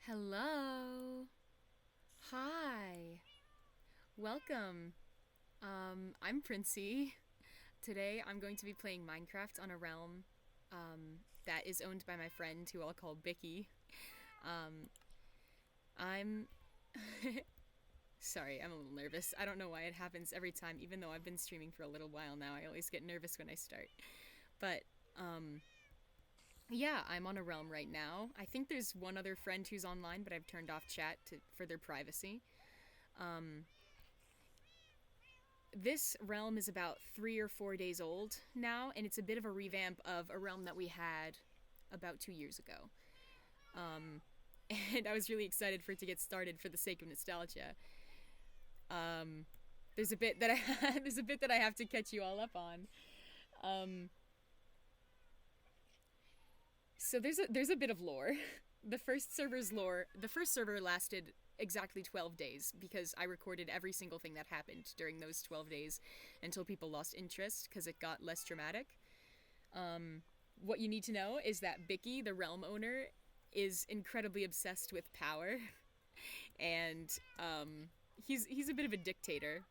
Hello. Hi. Welcome. I'm Princey. Today I'm going to be playing Minecraft on a realm that is owned by my friend who I'll call Bicky. Um, I'm sorry, I'm a little nervous. I don't know why it happens every time, even though I've been streaming for a little while now. I always get nervous when I start. But um, yeah, I'm on a realm right now. I think there's one other friend who's online, but I've turned off chat for their privacy. Um, this realm is about 3 or 4 days old now, and it's a bit of a revamp of a realm that we had about 2 years ago. Um, and I was really excited for it to get started for the sake of nostalgia. Um, there's a bit that I there's a bit that I have to catch you all up on. Um, so there's a bit of lore. The first server lasted exactly 12 days because I recorded every single thing that happened during those 12 days until people lost interest because it got less dramatic. Um, what you need to know is that Bicky, the realm owner, is incredibly obsessed with power, and he's a bit of a dictator.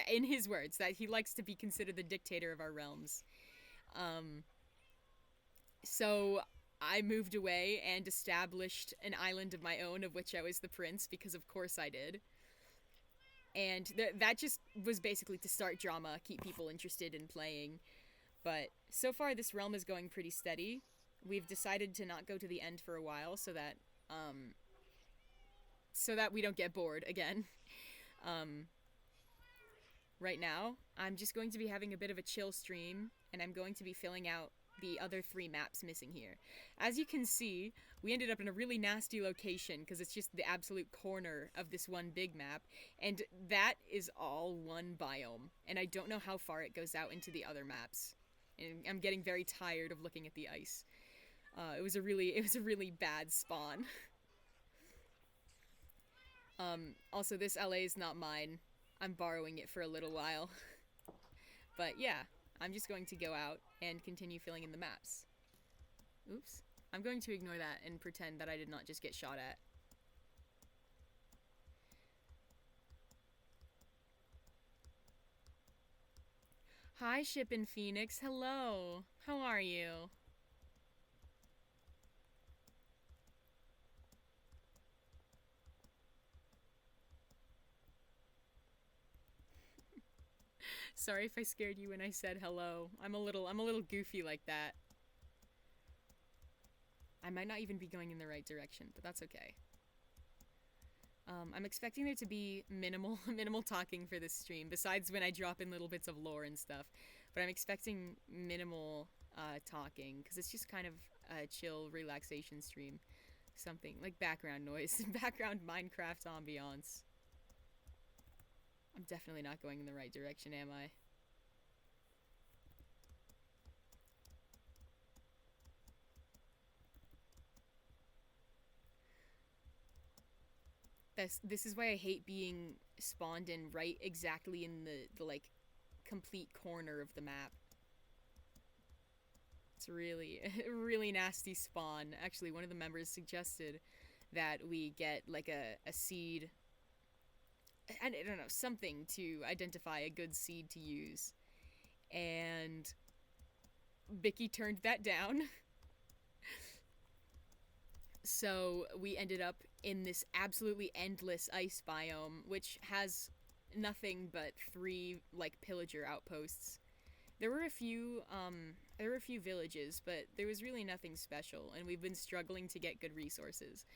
In his words, that he likes to be considered the dictator of our realms. Um, so I moved away and established an island of my own, of which I was the prince, because of course I did. And that just was basically to start drama, keep people interested in playing. But so far, this realm is going pretty steady. We've decided to not go to the end for a while, um, so that we don't get bored again. Um, right now, I'm just going to be having a bit of a chill stream, and I'm going to be filling out the other three maps missing here. As you can see, we ended up in a really nasty location because it's just the absolute corner of this one big map, and that is all one biome. And I don't know how far it goes out into the other maps. And I'm getting very tired of looking at the ice. It was a really bad spawn. Also, this LA is not mine. I'm borrowing it for a little while. But yeah, I'm just going to go out and continue filling in the maps. Oops. I'm going to ignore that and pretend that I did not just get shot at. Hi, Ship in Phoenix. Hello. How are you? Sorry if I scared you when I said hello. I'm a little goofy like that. I might not even be going in the right direction, but that's okay. I'm expecting there to be minimal talking for this stream, besides when I drop in little bits of lore and stuff. But I'm expecting minimal talking because it's just kind of a chill relaxation stream, something like background noise, background Minecraft ambiance. I'm definitely not going in the right direction, am I? This is why I hate being spawned in right exactly in the like complete corner of the map. It's really really nasty spawn. Actually, one of the members suggested that we get like a seed. I don't know, something to identify a good seed to use. And Bicky turned that down. So we ended up in this absolutely endless ice biome, which has nothing but three like pillager outposts. There were a few there were a few villages, but there was really nothing special, and we've been struggling to get good resources.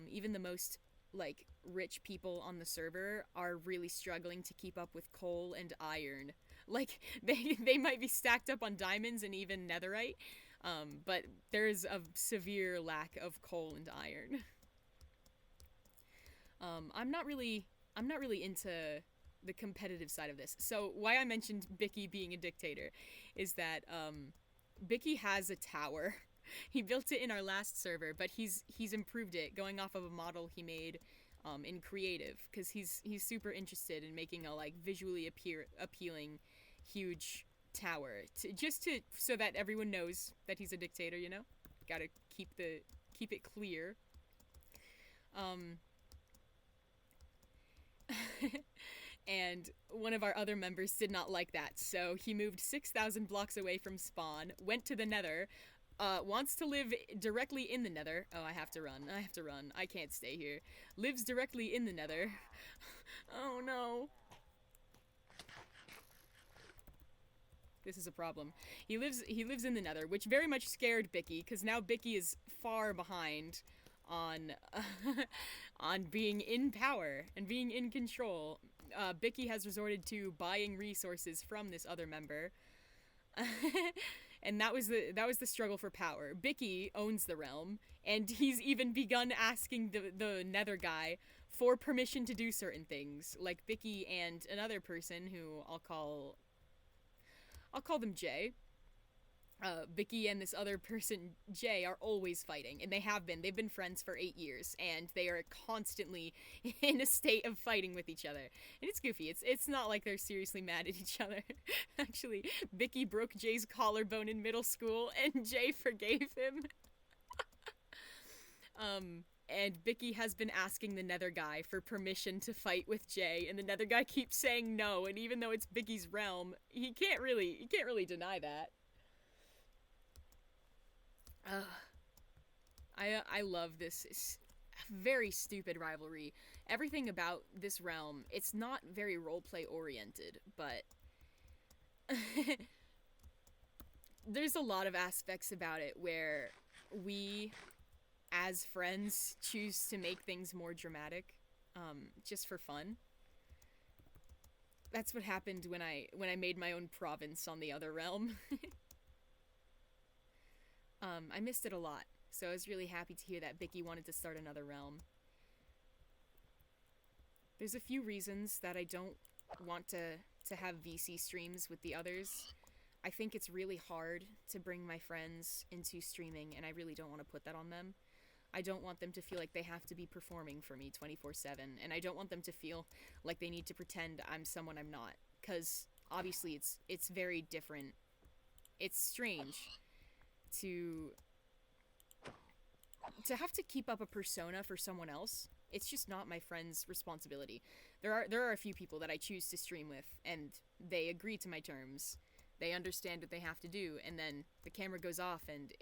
Even the most like rich people on the server are really struggling to keep up with coal and iron. Like they might be stacked up on diamonds and even netherite, but there's a severe lack of coal and iron. I'm not really into the competitive side of this. So why I mentioned Bicky being a dictator is that Bicky has a tower. He built it in our last server, but he's improved it going off of a model he made in creative because he's super interested in making a like visually appealing huge tower just to so that everyone knows that he's a dictator. You know, gotta keep it clear. Um, and one of our other members did not like that, so he moved 6,000 blocks away from spawn, went to the nether, wants to live directly in the nether. Oh, I have to run. I have to run. I can't stay here. Lives directly in the nether. Oh no. This is a problem. He lives in the nether, which very much scared Bicky, because now Bicky is far behind on on being in power and being in control. Bicky has resorted to buying resources from this other member. And that was the struggle for power. Bicky owns the realm, and he's even begun asking the Nether guy for permission to do certain things. Like Bicky and another person who I'll call them Jay. Vicky and this other person, Jay, are always fighting, and they have been. They've been friends for 8 years, and they are constantly in a state of fighting with each other. And it's goofy. It's not like they're seriously mad at each other. Actually, Vicky broke Jay's collarbone in middle school, and Jay forgave him. And Vicky has been asking the Nether guy for permission to fight with Jay, and the Nether guy keeps saying no. And even though it's Vicky's realm, he can't really deny that. I love this very stupid rivalry. Everything about this realm, it's not very roleplay oriented, but there's a lot of aspects about it where we, as friends, choose to make things more dramatic, just for fun. That's what happened when I made my own province on the other realm. I missed it a lot, so I was really happy to hear that Vicky wanted to start another realm. There's a few reasons that I don't want to have VC streams with the others. I think it's really hard to bring my friends into streaming, and I really don't want to put that on them. I don't want them to feel like they have to be performing for me 24/7, and I don't want them to feel like they need to pretend I'm someone I'm not, because obviously it's very different. It's strange to have to keep up a persona for someone else. It's just not my friend's responsibility. There are a few people that I choose to stream with, and they agree to my terms. They understand what they have to do, and then the camera goes off, and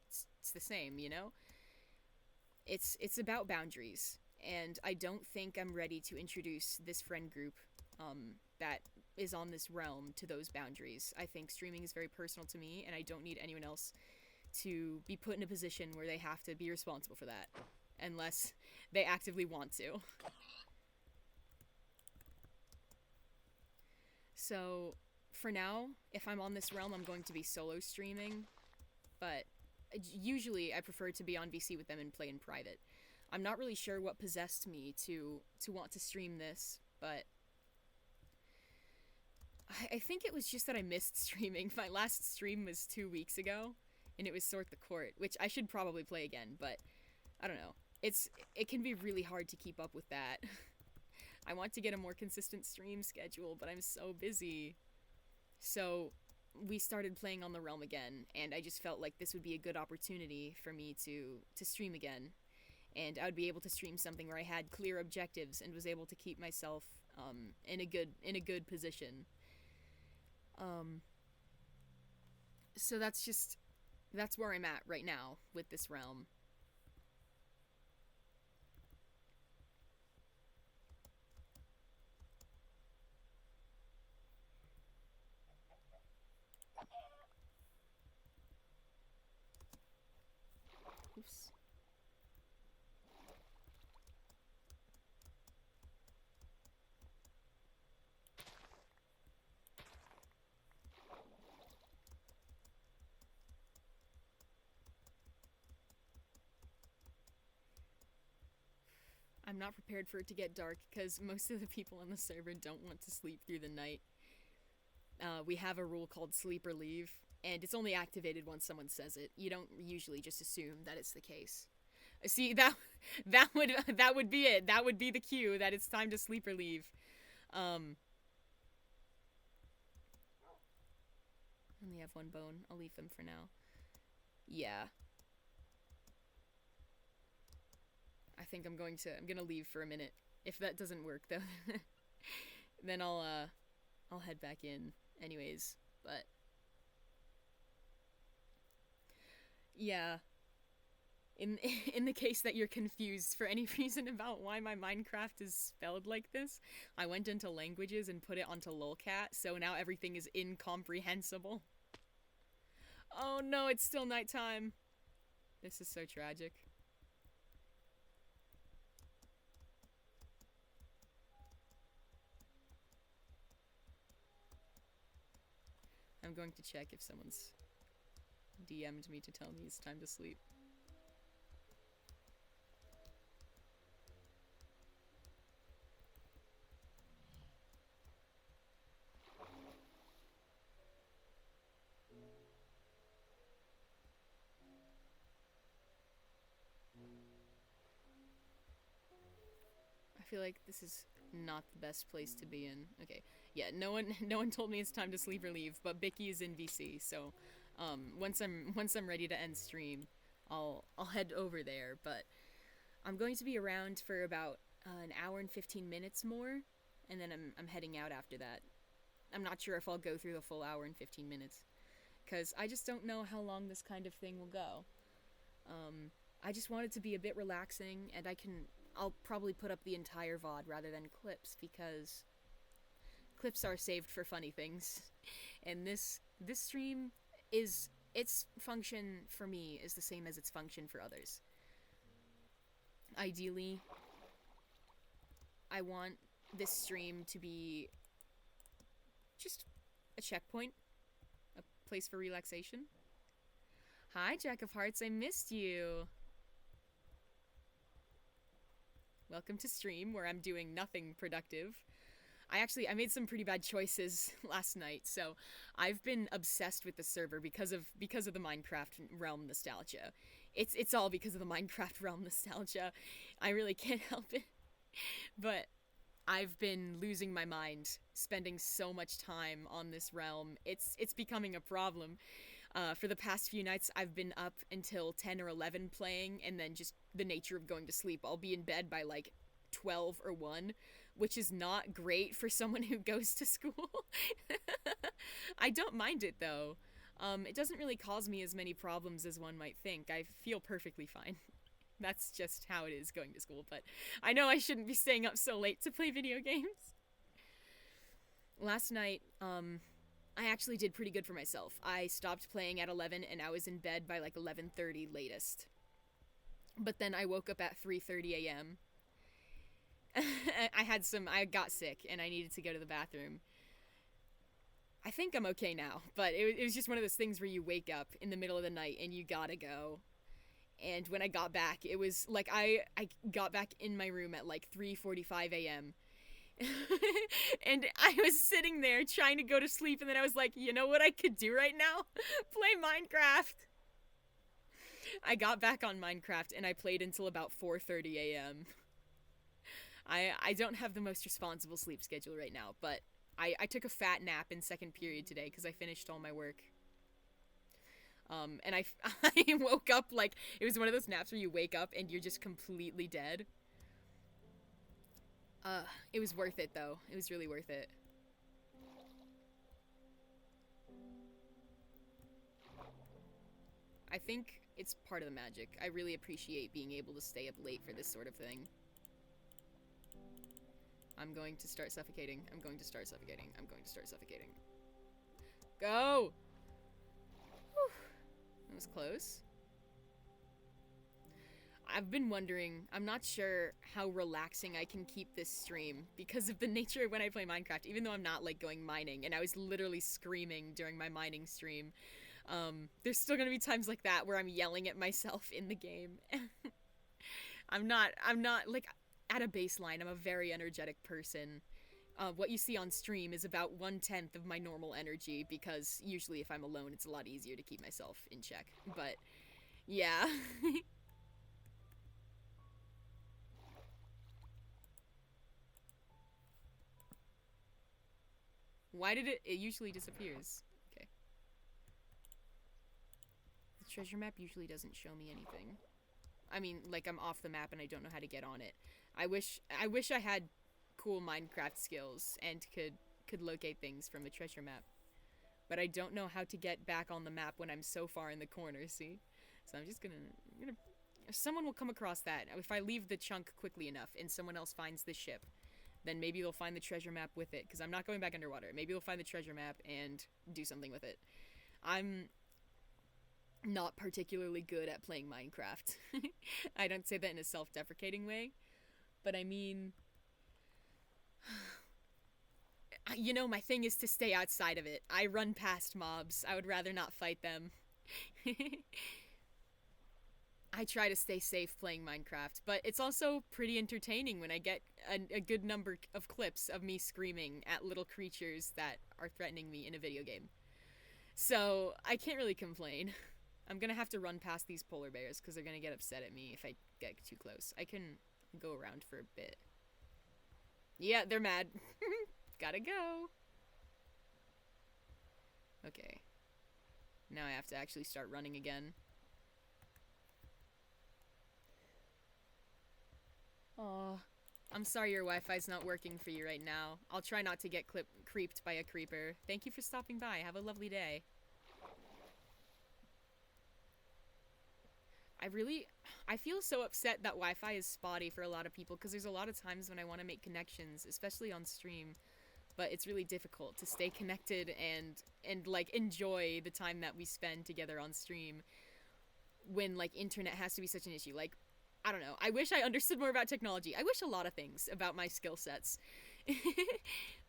it's the same, you know? It's about boundaries, and I don't think I'm ready to introduce this friend group that is on this realm to those boundaries. I think streaming is very personal to me, and I don't need anyone else to be put in a position where they have to be responsible for that, unless they actively want to. So, for now, if I'm on this realm, I'm going to be solo streaming, but usually I prefer to be on VC with them and play in private. I'm not really sure what possessed me to want to stream this, but I think it was just that I missed streaming. My last stream was 2 weeks ago, and it was Sort the Court, which I should probably play again, but I don't know. It can be really hard to keep up with that. I want to get a more consistent stream schedule, but I'm so busy. So we started playing on the realm again, and I just felt like this would be a good opportunity for me to stream again, and I would be able to stream something where I had clear objectives and was able to keep myself in a good position. So that's where I'm at right now with this realm. Oops. I'm not prepared for it to get dark because most of the people on the server don't want to sleep through the night. We have a rule called sleep or leave, and it's only activated once someone says it. You don't usually just assume that it's the case. See, that would be it. That would be the cue that it's time to sleep or leave. Only have one bone. I'll leave them for now. Yeah. think I'm gonna leave for a minute. If that doesn't work though, then I'll head back in anyways. But yeah, in in the case that you're confused for any reason about why my Minecraft is spelled like this, I went into languages and put it onto lolcat, so now everything is incomprehensible. Oh no, it's still nighttime. This is so tragic. I'm going to check if someone's DM'd me to tell me it's time to sleep. I feel like this is not the best place to be in. Okay, yeah, no one told me it's time to sleep or leave, but Bicky is in VC, so once I'm ready to end stream, I'll head over there. But I'm going to be around for about an hour and 15 minutes more, and then I'm heading out after that. I'm not sure if I'll go through the full hour and 15 minutes, because I just don't know how long this kind of thing will go. I just want it to be a bit relaxing, and I'll probably put up the entire VOD rather than clips, because clips are saved for funny things. And this stream is, its function for me is the same as its function for others. Ideally, I want this stream to be just a checkpoint, a place for relaxation. Hi, Jack of Hearts, I missed you. Welcome to stream, where I'm doing nothing productive. I made some pretty bad choices last night, so I've been obsessed with the server because of the Minecraft realm nostalgia. It's all because of the Minecraft realm nostalgia. I really can't help it. But I've been losing my mind, spending so much time on this realm. It's becoming a problem. For the past few nights, I've been up until 10 or 11 playing, and then just the nature of going to sleep. I'll be in bed by like 12 or 1, which is not great for someone who goes to school. I don't mind it though. It doesn't really cause me as many problems as one might think. I feel perfectly fine. That's just how it is going to school, but I know I shouldn't be staying up so late to play video games. Last night, I actually did pretty good for myself. I stopped playing at 11 and I was in bed by like 11:30 latest. But then I woke up at 3:30 a.m. I got sick and I needed to go to the bathroom. I think I'm okay now, but it was just one of those things where you wake up in the middle of the night and you gotta go. And when I got back, it was like I got back in my room at like 3:45 a.m. and I was sitting there trying to go to sleep, and then I was like, you know what I could do right now? Play Minecraft. I got back on Minecraft and I played until about 4:30 a.m. I don't have the most responsible sleep schedule right now, but I took a fat nap in second period today because I finished all my work. And I woke up like, it was one of those naps where you wake up and you're just completely dead. It was worth it though. It was really worth it. I think it's part of the magic. I really appreciate being able to stay up late for this sort of thing. I'm going to start suffocating. I'm going to start suffocating. I'm going to start suffocating. Go! Whew. That was close. I've been wondering, I'm not sure how relaxing I can keep this stream because of the nature of when I play Minecraft, even though I'm not like going mining, and I was literally screaming during my mining stream. There's still gonna be times like that where I'm yelling at myself in the game. I'm not like, at a baseline, I'm a very energetic person. What you see on stream is about 1/10 of my normal energy, because usually if I'm alone, it's a lot easier to keep myself in check. But, yeah. Why did it usually disappears. Okay. The treasure map usually doesn't show me anything. I mean, like, I'm off the map and I don't know how to get on it. I wish I had cool Minecraft skills and could locate things from the treasure map. But I don't know how to get back on the map when I'm so far in the corner, see? So I'm just gonna someone will come across that. If I leave the chunk quickly enough and someone else finds the ship, then maybe they'll find the treasure map with it, because I'm not going back underwater. Maybe they'll find the treasure map and do something with it. I'm not particularly good at playing Minecraft. I don't say that in a self-deprecating way, but I mean, you know, my thing is to stay outside of it. I run past mobs. I would rather not fight them. I try to stay safe playing Minecraft, but it's also pretty entertaining when I get a good number of clips of me screaming at little creatures that are threatening me in a video game. So, I can't really complain. I'm gonna have to run past these polar bears because they're gonna get upset at me if I get too close. I can go around for a bit. Yeah, they're mad. Gotta go. Okay. Now I have to actually start running again. Aw. I'm sorry your Wi-Fi's not working for you right now. I'll try not to get creeped by a creeper. Thank you for stopping by. Have a lovely day. I feel so upset that Wi-Fi is spotty for a lot of people, because there's a lot of times when I want to make connections, especially on stream, but it's really difficult to stay connected and like enjoy the time that we spend together on stream when like internet has to be such an issue. Like, I don't know. I wish I understood more about technology. I wish a lot of things about my skill sets.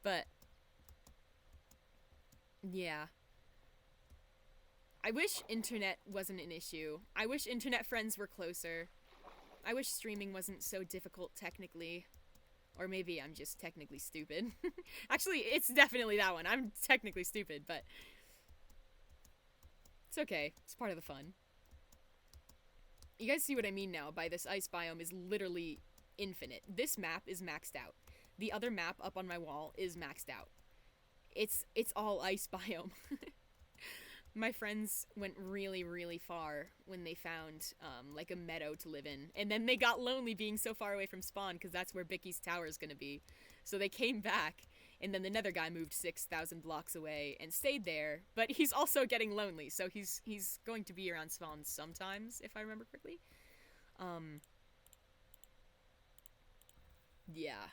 But yeah. I wish internet wasn't an issue. I wish internet friends were closer. I wish streaming wasn't so difficult technically. Or maybe I'm just technically stupid. Actually, it's definitely that one. I'm technically stupid, but it's okay. It's part of the fun. You guys see what I mean now by this ice biome is literally infinite. This map is maxed out. The other map up on my wall is maxed out. It's all ice biome. My friends went really, really far when they found, like, a meadow to live in. And then they got lonely being so far away from spawn, because that's where Bicky's tower is gonna be. So they came back, and then the nether guy moved 6,000 blocks away and stayed there. But he's also getting lonely, so he's going to be around spawn sometimes, if I remember correctly. Yeah.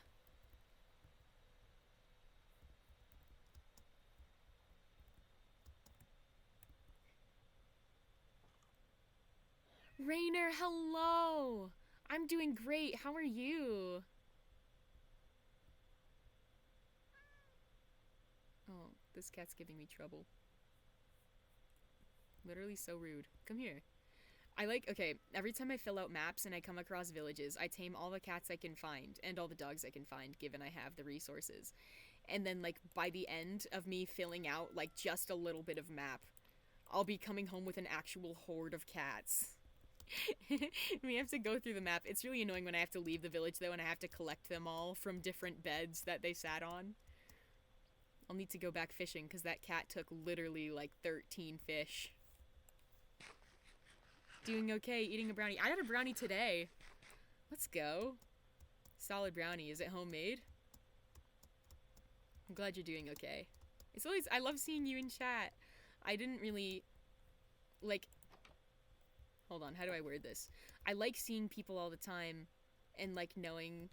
Rainer, hello! I'm doing great. How are you? Oh, this cat's giving me trouble. Literally so rude. Come here. Okay, every time I fill out maps and I come across villages, I tame all the cats I can find, and all the dogs I can find, given I have the resources. And then, like, by the end of me filling out, like, just a little bit of map, I'll be coming home with an actual horde of cats. We have to go through the map. It's really annoying when I have to leave the village, though, and I have to collect them all from different beds that they sat on. I'll need to go back fishing, because that cat took literally, like, 13 fish. Doing okay, eating a brownie. I had a brownie today. Let's go. Solid brownie. Is it homemade? I'm glad you're doing okay. It's always, I love seeing you in chat. I didn't really, like, hold on, how do I word this? I like seeing people all the time and, like, knowing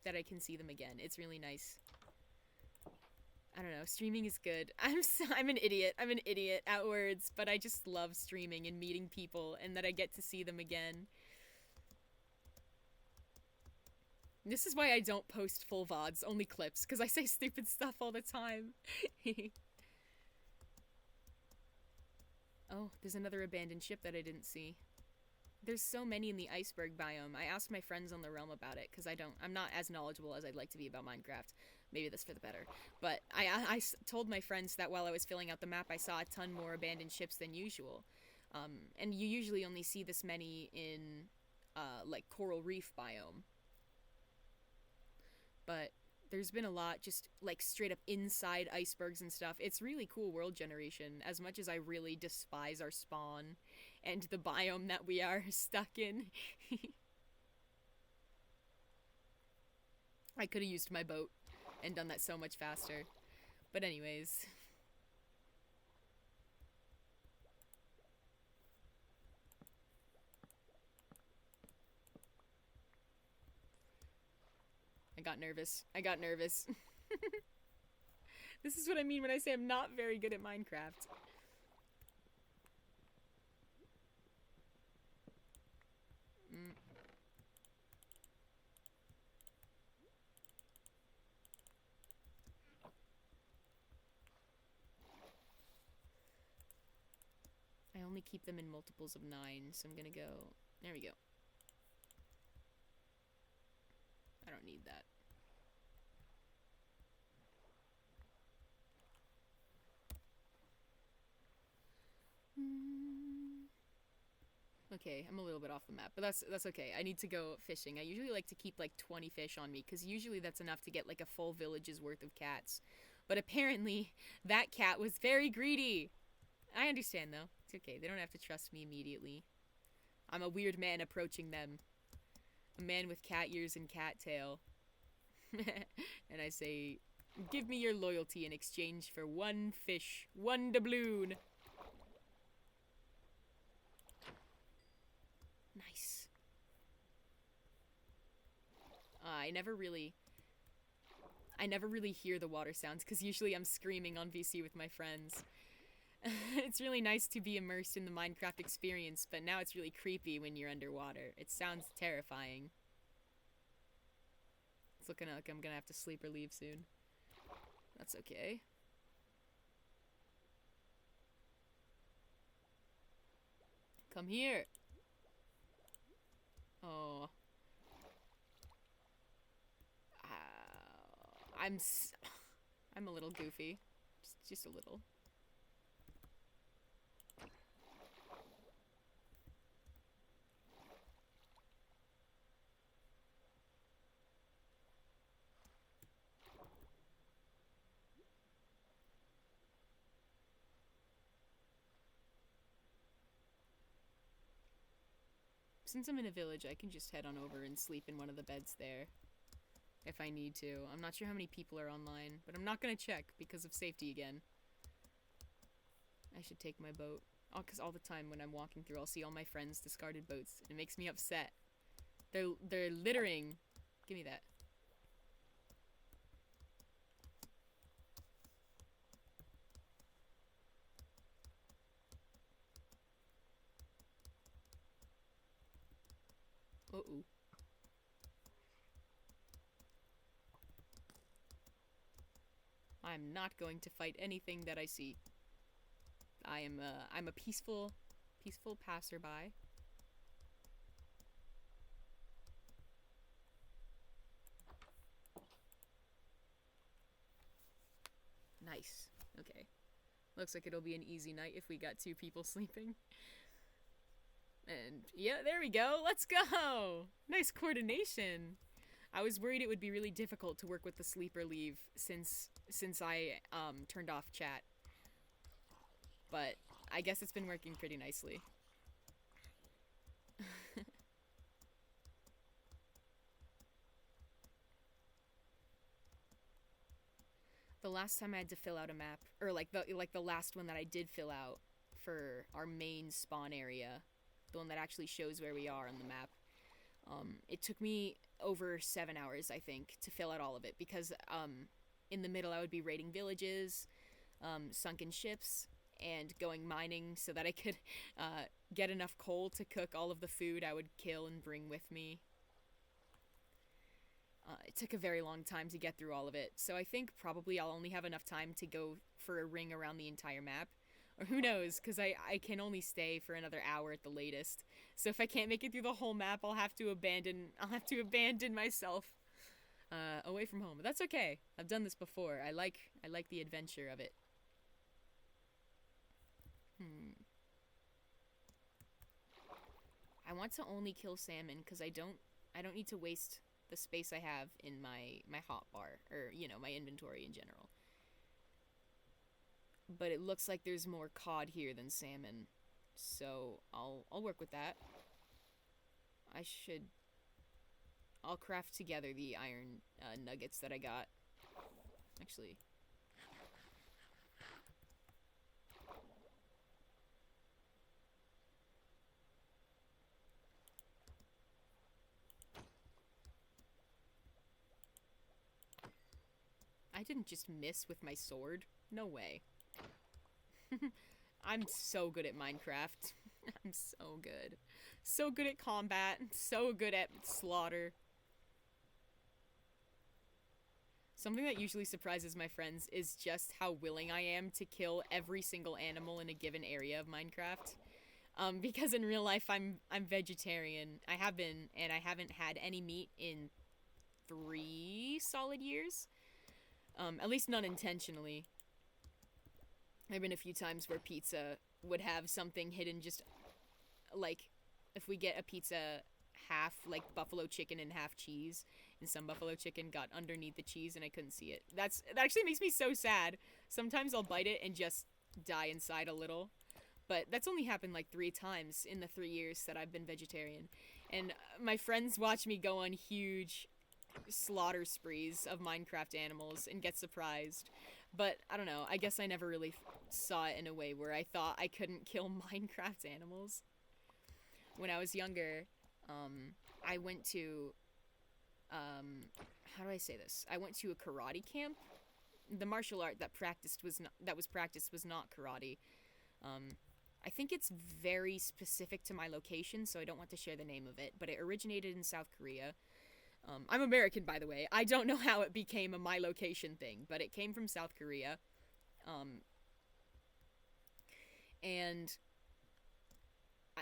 that I can see them again. It's really nice. I don't know, streaming is good. I'm an idiot. I'm an idiot at words, but I just love streaming and meeting people and that I get to see them again. This is why I don't post full VODs, only clips, because I say stupid stuff all the time. Oh, there's another abandoned ship that I didn't see. There's so many in the iceberg biome. I asked my friends on the realm about it, because I'm not as knowledgeable as I'd like to be about Minecraft. Maybe that's for the better. But I told my friends that while I was filling out the map, I saw a ton more abandoned ships than usual. And you usually only see this many in, like, coral reef biome. But there's been a lot just, like, straight up inside icebergs and stuff. It's really cool world generation, as much as I really despise our spawn and the biome that we are stuck in. I could have used my boat and done that so much faster. But anyways. I got nervous. This is what I mean when I say I'm not very good at Minecraft. I only keep them in multiples of 9, so I'm gonna go... There we go. I don't need that. Okay, I'm a little bit off the map, but that's okay. I need to go fishing. I usually like to keep like 20 fish on me, because usually that's enough to get like a full village's worth of cats. But apparently, that cat was very greedy. I understand, though. It's okay. They don't have to trust me immediately. I'm a weird man approaching them. A man with cat ears and cat tail. And I say, give me your loyalty in exchange for 1 fish, 1 doubloon. Nice. I never really hear the water sounds, because usually I'm screaming on VC with my friends. It's really nice to be immersed in the Minecraft experience, but now it's really creepy when you're underwater. It sounds terrifying. It's looking like I'm gonna have to sleep or leave soon. That's okay. Come here. Oh. I'm a little goofy. Just a little. Since I'm in a village, I can just head on over and sleep in one of the beds there. If I need to. I'm not sure how many people are online, but I'm not gonna check because of safety again. I should take my boat. Oh, because all the time when I'm walking through, I'll see all my friends' discarded boats. It makes me upset. They're littering. Give me that. Uh-oh. I'm not going to fight anything that I see. I'm a peaceful passerby. Nice. Okay. Looks like it'll be an easy night if we got 2 people sleeping. And yeah, there we go. Let's go. Nice coordination. I was worried it would be really difficult to work with the sleeper leave since I turned off chat. But I guess it's been working pretty nicely. The last time I had to fill out a map, or like the last one that I did fill out for our main spawn area, the one that actually shows where we are on the map, it took me over 7 hours, I think, to fill out all of it, because in the middle I would be raiding villages, sunken ships, and going mining so that I could get enough coal to cook all of the food I would kill and bring with me. It took a very long time to get through all of it, so I think probably I'll only have enough time to go for a ring around the entire map. Or who knows, because I can only stay for another hour at the latest. So if I can't make it through the whole map, I'll have to abandon myself away from home. But that's okay. I've done this before. I like the adventure of it. I want to only kill salmon because I don't need to waste the space I have in my hotbar, or my inventory in general. But it looks like there's more cod here than salmon, So I'll work with that. I should. I'll craft together the iron nuggets that I got. Actually, I didn't just miss with my sword. No way. I'm so good at Minecraft. I'm so good. So good at combat. So good at slaughter. Something that usually surprises my friends is just how willing I am to kill every single animal in a given area of Minecraft. Because in real life I'm vegetarian. I have been, and I haven't had any meat in 3 solid years. At least not intentionally. There've been a few times where pizza would have something hidden, just like if we get a pizza half like buffalo chicken and half cheese, and some buffalo chicken got underneath the cheese and I couldn't see it. That actually makes me so sad. Sometimes I'll bite it and just die inside a little. But that's only happened like 3 times in the 3 years that I've been vegetarian. And my friends watch me go on huge slaughter sprees of Minecraft animals and get surprised. But I don't know, I guess I never really saw it in a way where I thought I couldn't kill Minecraft animals. When I was younger, I went to, how do I say this? I went to a karate camp. The martial art that was practiced was not karate. I think it's very specific to my location, so I don't want to share the name of it, but it originated in South Korea. I'm American, by the way. I don't know how it became a my location thing, but it came from South Korea. And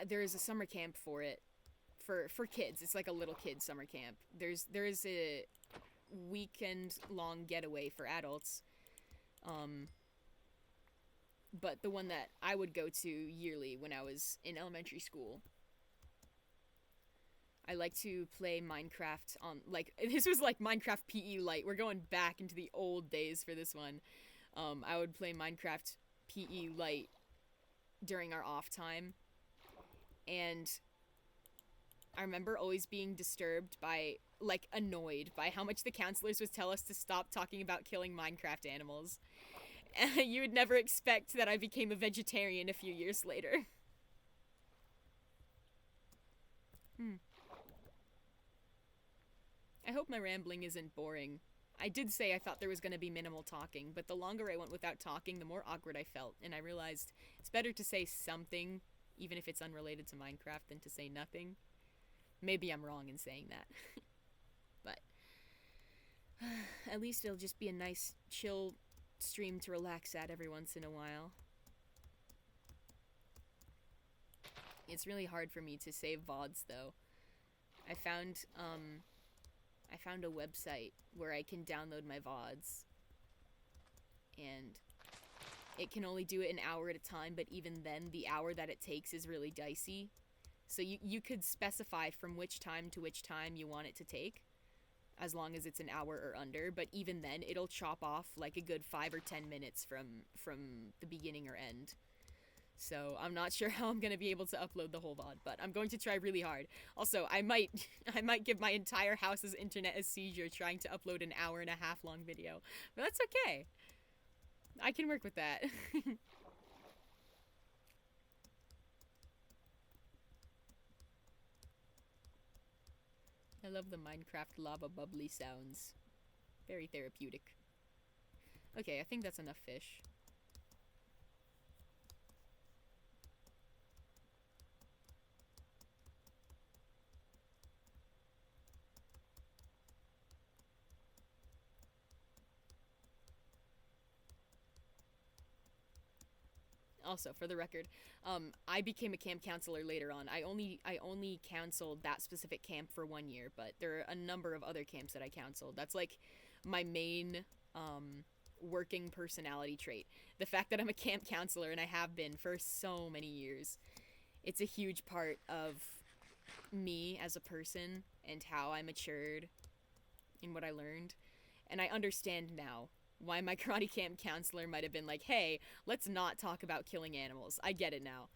there is a summer camp for it, for kids. It's like a little kid summer camp. There is a weekend long getaway for adults. But the one that I would go to yearly when I was in elementary school, I like to play Minecraft on, like, this was like Minecraft PE Lite. We're going back into the old days for this one. I would play Minecraft PE Lite during our off time. And I remember always being disturbed by, like, annoyed by how much the counselors would tell us to stop talking about killing Minecraft animals. You would never expect that I became a vegetarian a few years later. I hope my rambling isn't boring. I did say I thought there was going to be minimal talking, but the longer I went without talking, the more awkward I felt, and I realized it's better to say something, even if it's unrelated to Minecraft, than to say nothing. Maybe I'm wrong in saying that. But at least it'll just be a nice, chill stream to relax at every once in a while. It's really hard for me to save VODs, though. I found a website where I can download my VODs, and it can only do it an hour at a time, but even then, the hour that it takes is really dicey. So you could specify from which time to which time you want it to take, as long as it's an hour or under, but even then, it'll chop off like a good 5 or 10 minutes from the beginning or end. So I'm not sure how I'm gonna be able to upload the whole VOD, but I'm going to try really hard. Also, I might give my entire house's internet a seizure trying to upload an hour-and-a-half long video, but that's okay. I can work with that. I love the Minecraft lava bubbly sounds. Very therapeutic. Okay, I think that's enough fish. Also, for the record, I became a camp counselor later on. I only counseled that specific camp for 1 year, but there are a number of other camps that I counseled. That's like my main working personality trait. The fact that I'm a camp counselor, and I have been for so many years. It's a huge part of me as a person and how I matured in what I learned. And I understand now why my karate camp counselor might have been like, hey, let's not talk about killing animals. I get it now.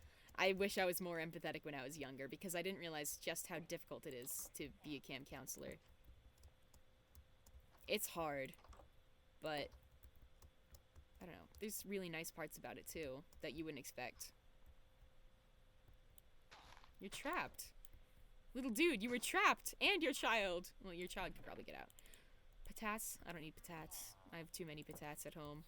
I wish I was more empathetic when I was younger because I didn't realize just how difficult it is to be a camp counselor. It's hard, but I don't know. There's really nice parts about it too that you wouldn't expect. You're trapped. Little dude, you were trapped! And your child! Well, your child could probably get out. Patats? I don't need patats. I have too many patats at home.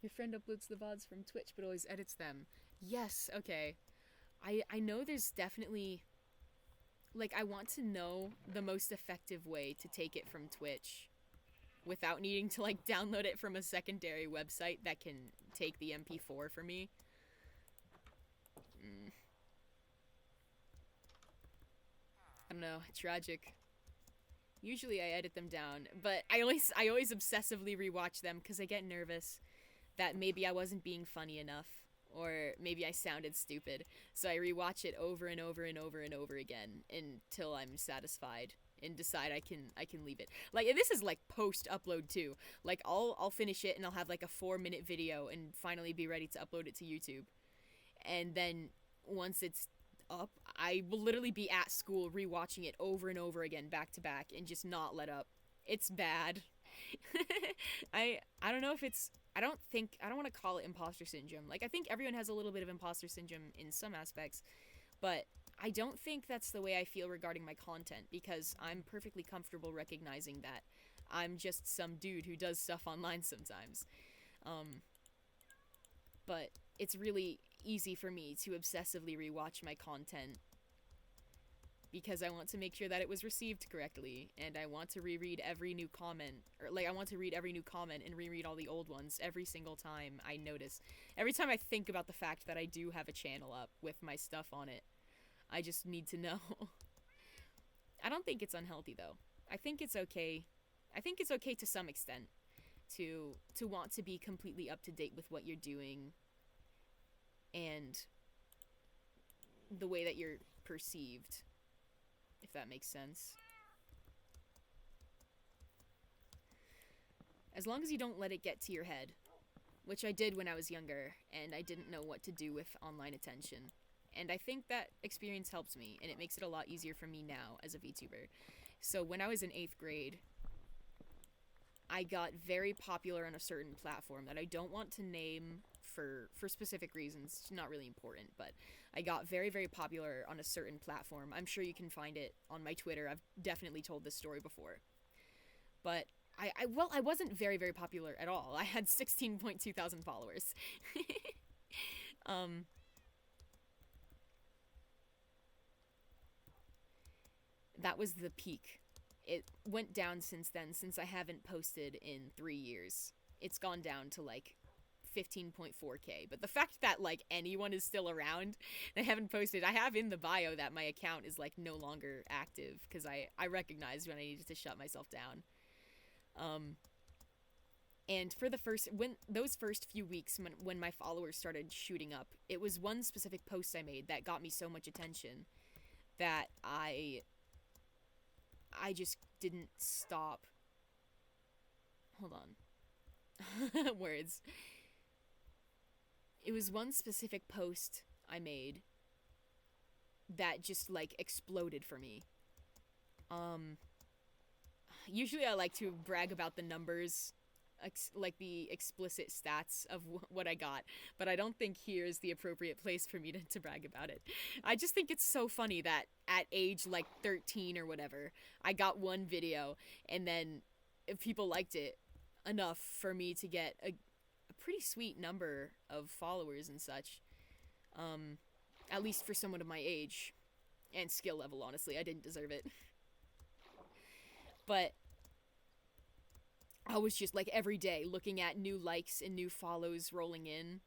Your friend uploads the VODs from Twitch but always edits them. Yes, okay. I know there's definitely... Like, I want to know the most effective way to take it from Twitch without needing to, like, download it from a secondary website that can take the MP4 for me. I don't know. Tragic. Usually I edit them down, but I always obsessively rewatch them because I get nervous that maybe I wasn't being funny enough, or maybe I sounded stupid. So I rewatch it over and over and over and over again until I'm satisfied and decide I can leave it. Like, this is like post-upload too. Like, I'll finish it and I'll have like a 4-minute video and finally be ready to upload it to YouTube. And then once it's up, I will literally be at school rewatching it over and over again, back to back, and just not let up. It's bad. I don't know if it's... I don't want to call it imposter syndrome. Like, I think everyone has a little bit of imposter syndrome in some aspects, but I don't think that's the way I feel regarding my content, because I'm perfectly comfortable recognizing that I'm just some dude who does stuff online sometimes. But it's really easy for me to obsessively rewatch my content because I want to make sure that it was received correctly, and I want to reread every new comment, or like I want to read every new comment and reread all the old ones every single time I notice. Every time I think about the fact that I do have a channel up with my stuff on it, I just need to know. I don't think it's unhealthy though. I think it's okay. I think it's okay to some extent to want to be completely up to date with what you're doing and the way that you're perceived, if that makes sense. As long as you don't let it get to your head, which I did when I was younger, and I didn't know what to do with online attention. And I think that experience helps me, and it makes it a lot easier for me now as a VTuber. So when I was in 8th grade, I got very popular on a certain platform that I don't want to name for specific reasons. It's not really important, but I got very, very popular on a certain platform. I'm sure you can find it on my Twitter. I've definitely told this story before. But I wasn't very, very popular at all. I had 16.2 thousand followers. That was the peak. It went down since then, since I haven't posted in 3 years. It's gone down to like 15.4k. But the fact that like anyone is still around and I haven't posted, I have in the bio that my account is like no longer active because I recognized when I needed to shut myself down. And for those first few weeks when my followers started shooting up, it was one specific post I made that got me so much attention that I just didn't stop. Hold on. Words. It was one specific post I made that just like exploded for me. Usually I like to brag about the numbers, like the explicit stats of what I got, but I don't think here is the appropriate place for me to brag about it. I just think it's so funny that at age like 13 or whatever, I got one video, and then if people liked it enough for me to get a pretty sweet number of followers and such, at least for someone of my age and skill level. Honestly, I didn't deserve it. But I was just like every day looking at new likes and new follows rolling in,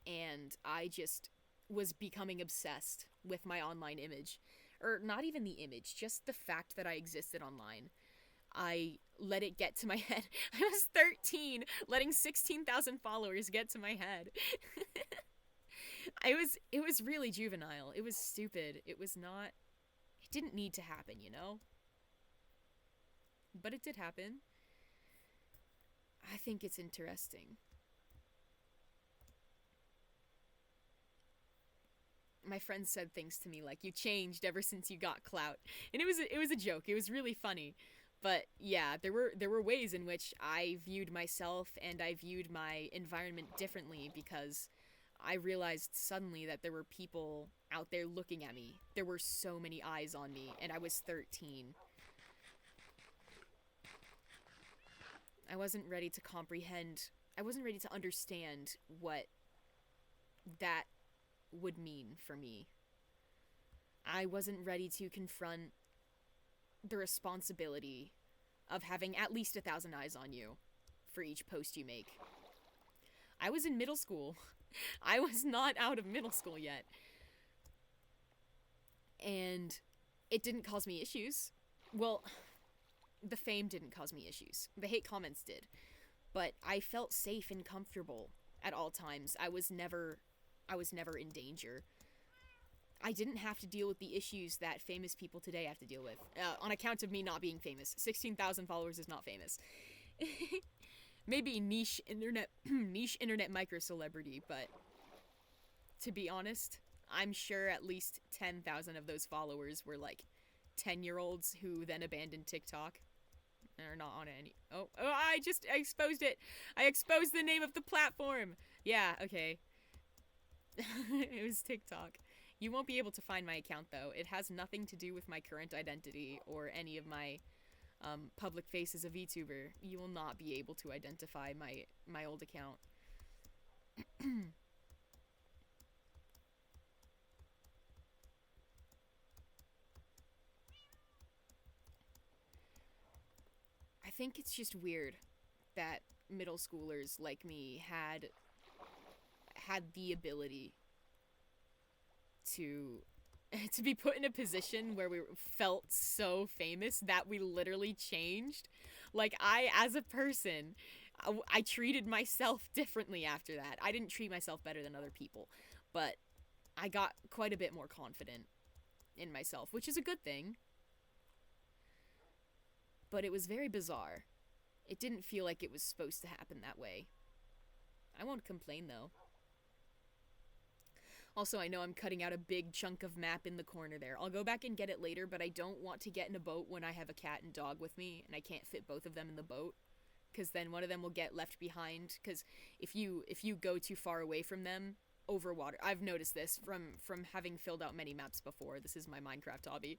and I just was becoming obsessed with my online image. Or not even the image, just the fact that I existed online. I let it get to my head. I was 13, letting 16,000 followers get to my head. It was really juvenile. It was stupid. It was not. It didn't need to happen, you know. But it did happen. I think it's interesting. My friends said things to me like, "You changed ever since you got clout," and it was a joke. It was really funny, but yeah, there were ways in which I viewed myself and I viewed my environment differently because I realized suddenly that there were people out there looking at me. There were so many eyes on me, and I was 13. I wasn't ready to comprehend. I wasn't ready to understand what that would mean for me. I wasn't ready to confront the responsibility of having at least 1,000 eyes on you for each post you make. I was in middle school. I was not out of middle school yet. And it didn't cause me issues. Well, the fame didn't cause me issues. The hate comments did. But I felt safe and comfortable at all times. I was never in danger. I didn't have to deal with the issues that famous people today have to deal with. On account of me not being famous. 16,000 followers is not famous. Maybe niche internet micro celebrity, but to be honest, I'm sure at least 10,000 of those followers were like 10-year-olds who then abandoned TikTok. They're not on any. Oh, I exposed it. I exposed the name of the platform. Yeah, okay. It was TikTok. You won't be able to find my account though. It has nothing to do with my current identity or any of my public face as a VTuber. You will not be able to identify my old account. I think it's just weird that middle schoolers like me had the ability to be put in a position where we felt so famous that we literally changed. Like, I, as a person, I treated myself differently after that. I didn't treat myself better than other people, but I got quite a bit more confident in myself, which is a good thing. But it was very bizarre. It didn't feel like it was supposed to happen that way. I won't complain, though. Also, I know I'm cutting out a big chunk of map in the corner there. I'll go back and get it later, but I don't want to get in a boat when I have a cat and dog with me, and I can't fit both of them in the boat. Because then one of them will get left behind, because if you go too far away from them, over water. I've noticed this from having filled out many maps before. This is my Minecraft hobby.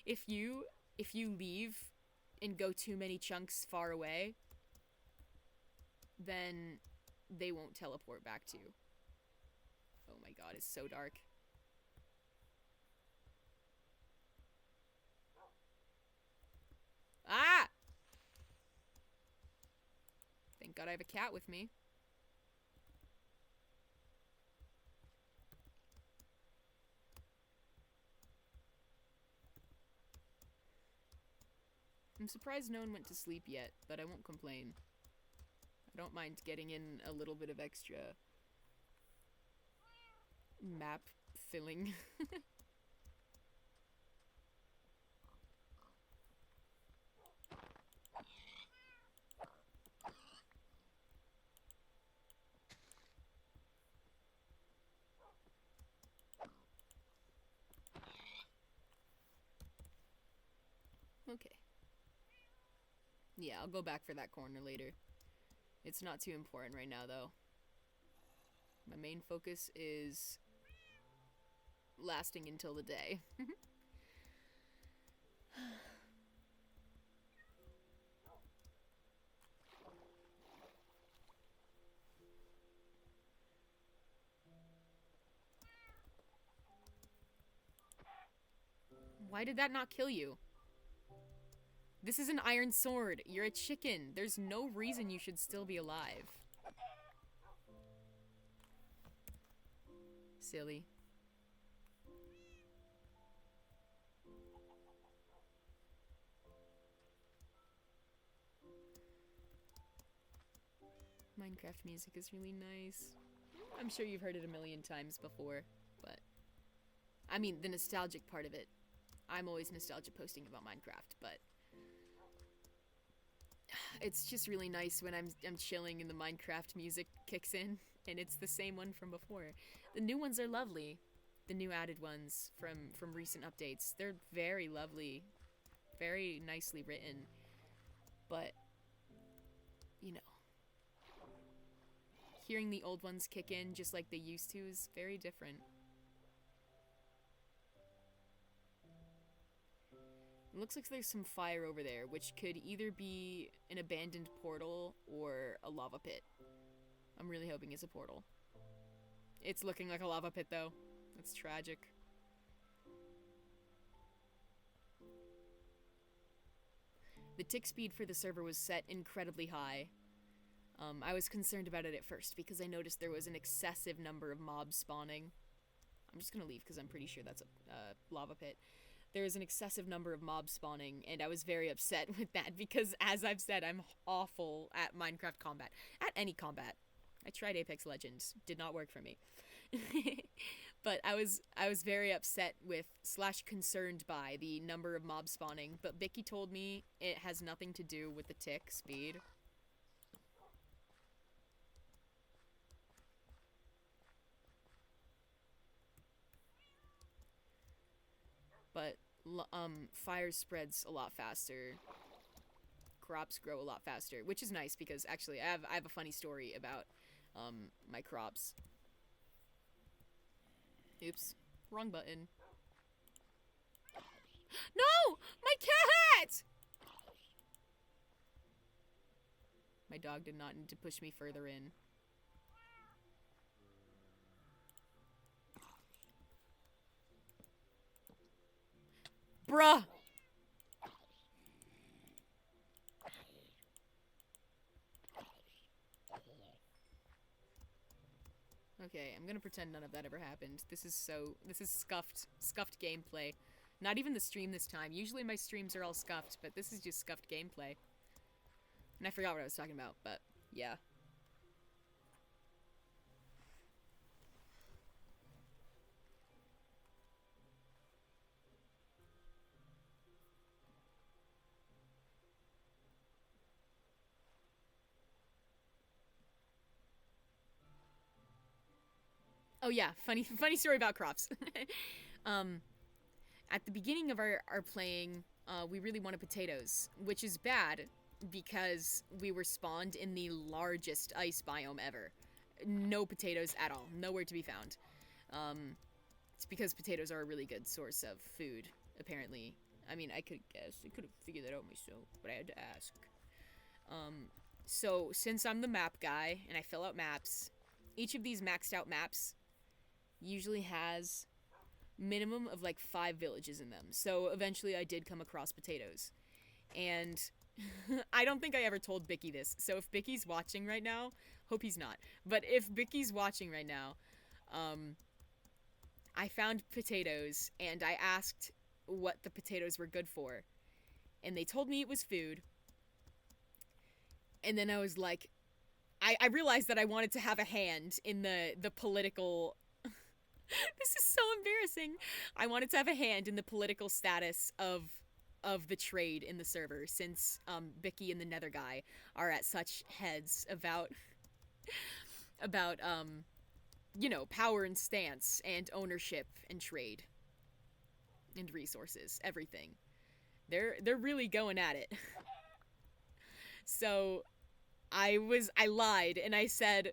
If you leave and go too many chunks far away, then they won't teleport back to you. Oh my god, it's so dark. Ah! Thank god I have a cat with me. I'm surprised no one went to sleep yet, but I won't complain. I don't mind getting in a little bit of extra map filling. Okay. Yeah, I'll go back for that corner later. It's not too important right now, though. My main focus is lasting until the day. Why did that not kill you? This is an iron sword. You're a chicken. There's no reason you should still be alive. Silly. Minecraft music is really nice. I'm sure you've heard it a million times before, but I mean, the nostalgic part of it. I'm always nostalgia posting about Minecraft, but it's just really nice when I'm chilling and the Minecraft music kicks in, and it's the same one from before. The new ones are lovely. The new added ones from recent updates. They're very lovely, very nicely written, but you know, hearing the old ones kick in just like they used to is very different. It looks like there's some fire over there, which could either be an abandoned portal or a lava pit. I'm really hoping it's a portal. It's looking like a lava pit, though. That's tragic. The tick speed for the server was set incredibly high. I was concerned about it at first because I noticed there was an excessive number of mobs spawning. I'm just gonna leave because I'm pretty sure that's a lava pit. There was an excessive number of mobs spawning, and I was very upset with that because, as I've said, I'm awful at Minecraft combat. At any combat. I tried Apex Legends. Did not work for me. But I was very upset with / concerned by the number of mobs spawning, but Bicky told me it has nothing to do with the tick speed. But fire spreads a lot faster. Crops grow a lot faster, which is nice because actually I have a funny story about my crops. Oops, wrong button. No, my cat! My dog did not need to push me further in. Bruh! Okay, I'm gonna pretend none of that ever happened. This is scuffed gameplay. Not even the stream this time. Usually my streams are all scuffed, but this is just scuffed gameplay. And I forgot what I was talking about, but yeah. Oh yeah, funny story about crops. At the beginning of our playing, we really wanted potatoes, which is bad because we were spawned in the largest ice biome ever. No potatoes at all, nowhere to be found. It's because potatoes are a really good source of food, apparently. I mean, I could guess. I could have figured that out myself, but I had to ask. So, since I'm the map guy, and I fill out maps, each of these maxed out maps usually has minimum of like 5 villages in them. So eventually I did come across potatoes. And I don't think I ever told Bicky this. So if Bicky's watching right now, hope he's not. But if Bicky's watching right now, I found potatoes and I asked what the potatoes were good for. And they told me it was food. And then I was like, I realized that I wanted to have a hand in the political... This is so embarrassing. I wanted to have a hand in the political status of the trade in the server, since Bicky and the Nether guy are at such heads about you know, power and stance and ownership and trade and resources, everything. They're really going at it. So I lied and I said,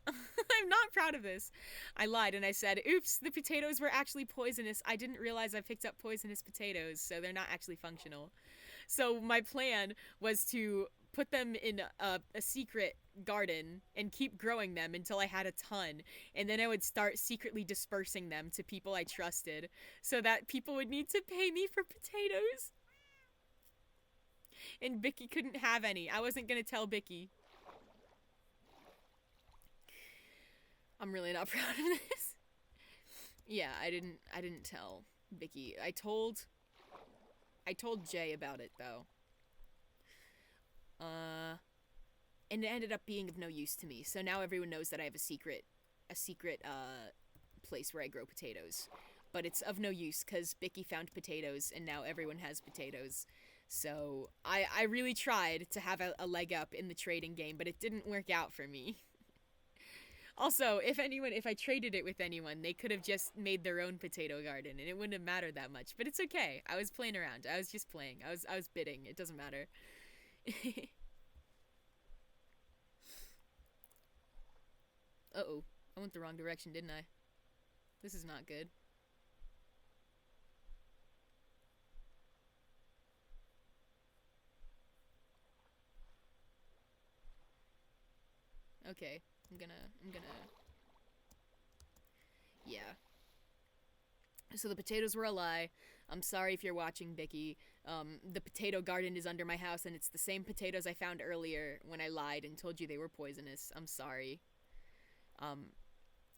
I'm not proud of this. I lied and I said, oops, the potatoes were actually poisonous. I didn't realize I picked up poisonous potatoes, so they're not actually functional. So my plan was to put them in a secret garden and keep growing them until I had a ton. And then I would start secretly dispersing them to people I trusted so that people would need to pay me for potatoes. And Bicky couldn't have any. I wasn't gonna tell Bicky. I'm really not proud of this. Yeah, I didn't tell Bicky. I told Jay about it though. And it ended up being of no use to me. So now everyone knows that I have a secret a secret place where I grow potatoes. But it's of no use because Bicky found potatoes and now everyone has potatoes. So I really tried to have a leg up in the trading game, but it didn't work out for me. Also, if I traded it with anyone, they could have just made their own potato garden and it wouldn't have mattered that much. But it's okay. I was playing around. I was just playing. I was bidding. It doesn't matter. Uh-oh. I went the wrong direction, didn't I? This is not good. Okay. I'm gonna... Yeah. So the potatoes were a lie. I'm sorry if you're watching, Bicky. The potato garden is under my house, and it's the same potatoes I found earlier when I lied and told you they were poisonous. I'm sorry.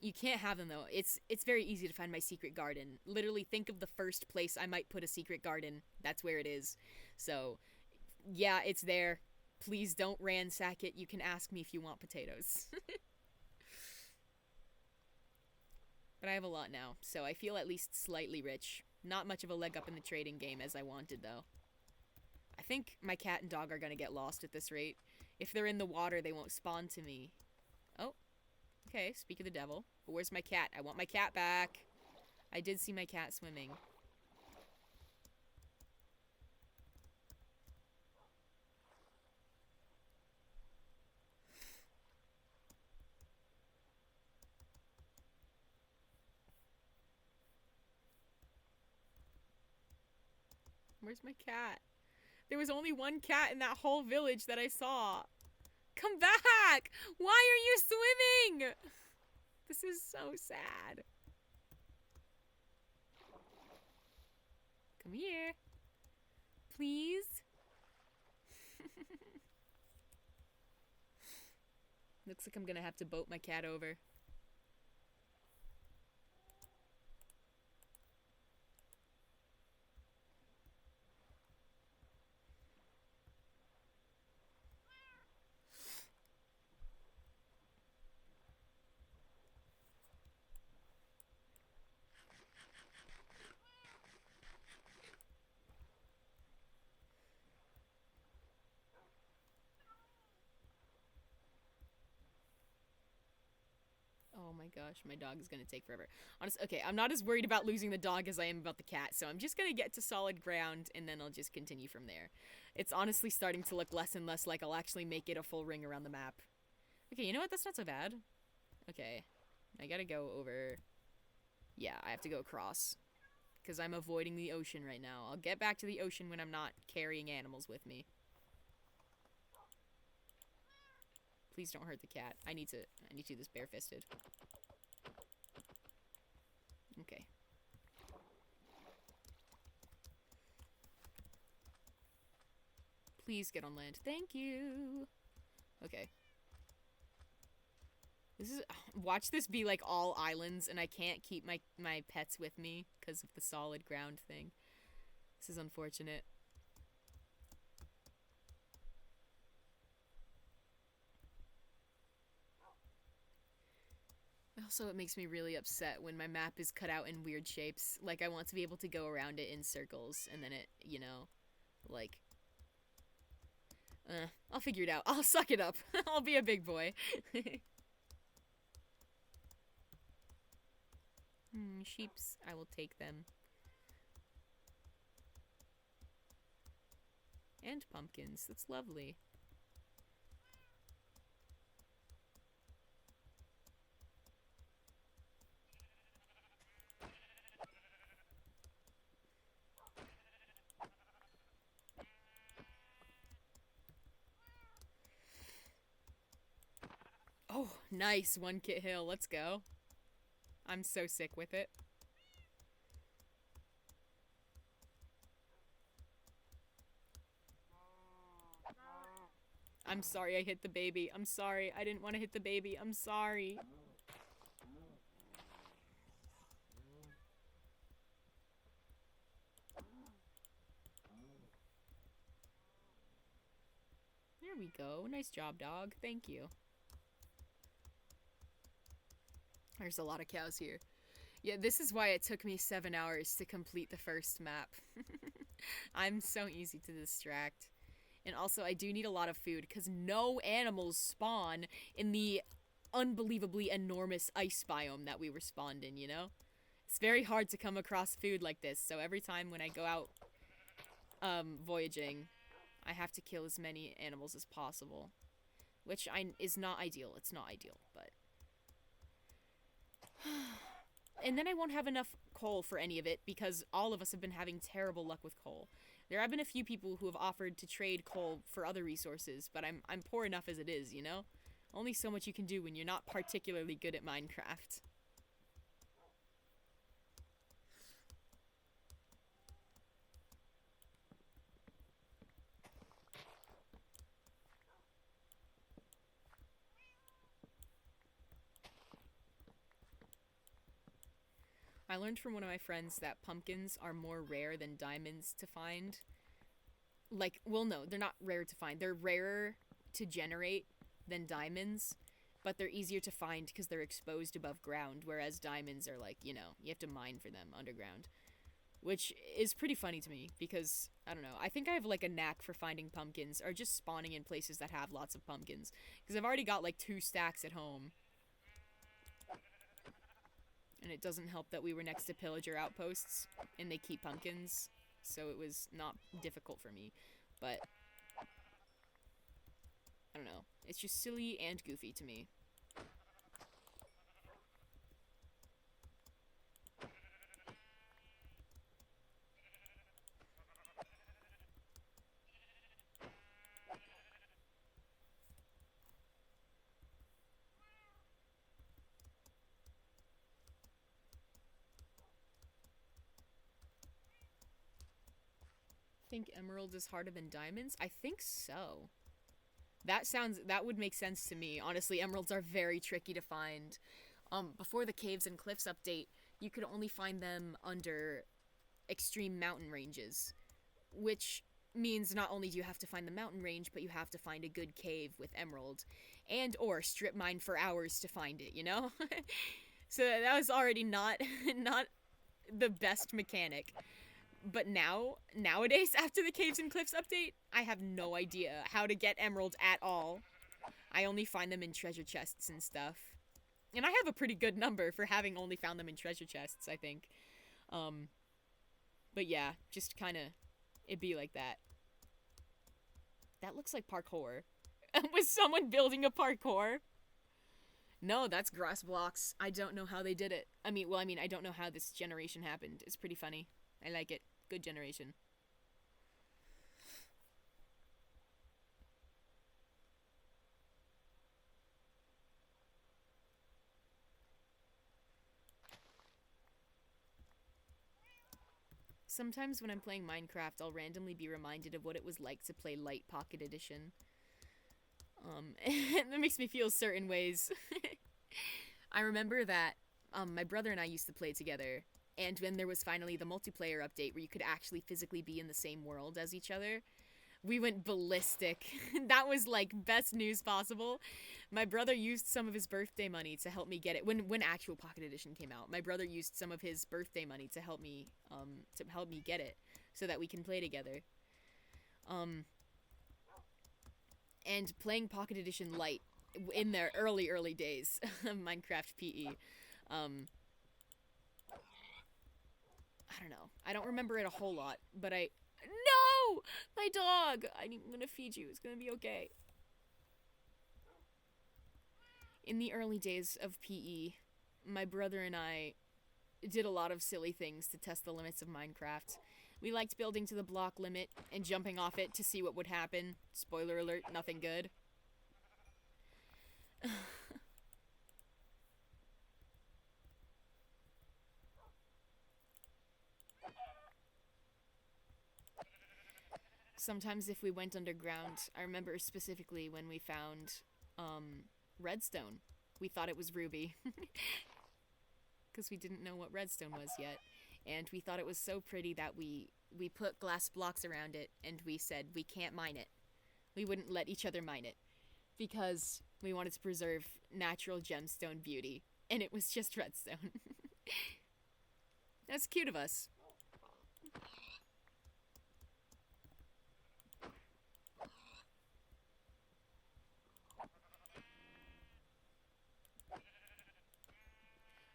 You can't have them, though. It's very easy to find my secret garden. Literally, think of the first place I might put a secret garden. That's where it is. So, yeah, it's there. Please don't ransack it. You can ask me if you want potatoes. But I have a lot now, so I feel at least slightly rich. Not much of a leg up in the trading game as I wanted, though. I think my cat and dog are gonna get lost at this rate. If they're in the water, they won't spawn to me. Oh. Okay, speak of the devil. But where's my cat? I want my cat back. I did see my cat swimming. Where's my cat? There was only one cat in that whole village that I saw. Come back! Why are you swimming? This is so sad. Come here. Please? Looks like I'm gonna have to boat my cat over. Oh my gosh, my dog is gonna take forever. Okay, I'm not as worried about losing the dog as I am about the cat, so I'm just gonna get to solid ground and then I'll just continue from there. It's honestly starting to look less and less like I'll actually make it a full ring around the map. Okay, you know what? That's not so bad. Okay, I gotta go over... Yeah, I have to go across. Because I'm avoiding the ocean right now. I'll get back to the ocean when I'm not carrying animals with me. Please don't hurt the cat. I need to do this barefisted. Okay. Please get on land. Thank you. Okay. This is... Watch this be like all islands and I can't keep my pets with me because of the solid ground thing. This is unfortunate. Also, it makes me really upset when my map is cut out in weird shapes. Like, I want to be able to go around it in circles, and then it, you know, like... I'll figure it out. I'll suck it up. I'll be a big boy. Sheeps. I will take them. And pumpkins. That's lovely. Oh, nice. One Kit Hill. Let's go. I'm so sick with it. I'm sorry I hit the baby. I'm sorry. I didn't want to hit the baby. I'm sorry. There we go. Nice job, dog. Thank you. There's a lot of cows here. Yeah, this is why it took me 7 hours to complete the first map. I'm so easy to distract. And also, I do need a lot of food, because no animals spawn in the unbelievably enormous ice biome that we were spawned in, you know? It's very hard to come across food like this, so every time when I go out voyaging, I have to kill as many animals as possible. Which is not ideal. It's not ideal, but... And then I won't have enough coal for any of it, because all of us have been having terrible luck with coal. There have been a few people who have offered to trade coal for other resources, but I'm poor enough as it is, you know? Only so much you can do when you're not particularly good at Minecraft. I learned from one of my friends that pumpkins are more rare than diamonds to find. Like, well, no, they're not rare to find. They're rarer to generate than diamonds, but they're easier to find because they're exposed above ground, whereas diamonds are like, you know, you have to mine for them underground. Which is pretty funny to me because, I don't know, I think I have like a knack for finding pumpkins or just spawning in places that have lots of pumpkins. Because I've already got like 2 stacks at home. And it doesn't help that we were next to pillager outposts, and they keep pumpkins, so it was not difficult for me. But, I don't know. It's just silly and goofy to me. Think emerald is harder than diamonds? I think so. That would make sense to me. Honestly, emeralds are very tricky to find. Before the Caves and Cliffs update, you could only find them under extreme mountain ranges, which means not only do you have to find the mountain range, but you have to find a good cave with emerald, and or strip mine for hours to find it, you know? So that was already not the best mechanic. But nowadays, after the Caves and Cliffs update, I have no idea how to get emerald at all. I only find them in treasure chests and stuff. And I have a pretty good number for having only found them in treasure chests, I think. But yeah, just kind of, it'd be like that. That looks like parkour. Was someone building a parkour? No, that's grass blocks. I don't know how they did it. I mean, I don't know how this generation happened. It's pretty funny. I like it. Good generation. Sometimes when I'm playing Minecraft, I'll randomly be reminded of what it was like to play Light Pocket Edition. That makes me feel certain ways. I remember that my brother and I used to play together, and when there was finally the multiplayer update where you could actually physically be in the same world as each other, we went ballistic. That was like best news possible. My brother used some of his birthday money to help me get it. When actual Pocket Edition came out, my brother used some of his birthday money to help me get it so that we can play together. And playing Pocket Edition Lite in their early days of Minecraft PE. I don't know. I don't remember it a whole lot, but No! My dog! I'm gonna feed you. It's gonna be okay. In the early days of PE, my brother and I did a lot of silly things to test the limits of Minecraft. We liked building to the block limit and jumping off it to see what would happen. Spoiler alert, nothing good. Sometimes if we went underground, I remember specifically when we found redstone. We thought it was ruby. Because we didn't know what redstone was yet. And we thought it was so pretty that we put glass blocks around it, and we said we can't mine it. We wouldn't let each other mine it. Because we wanted to preserve natural gemstone beauty. and it was just redstone. That's cute of us.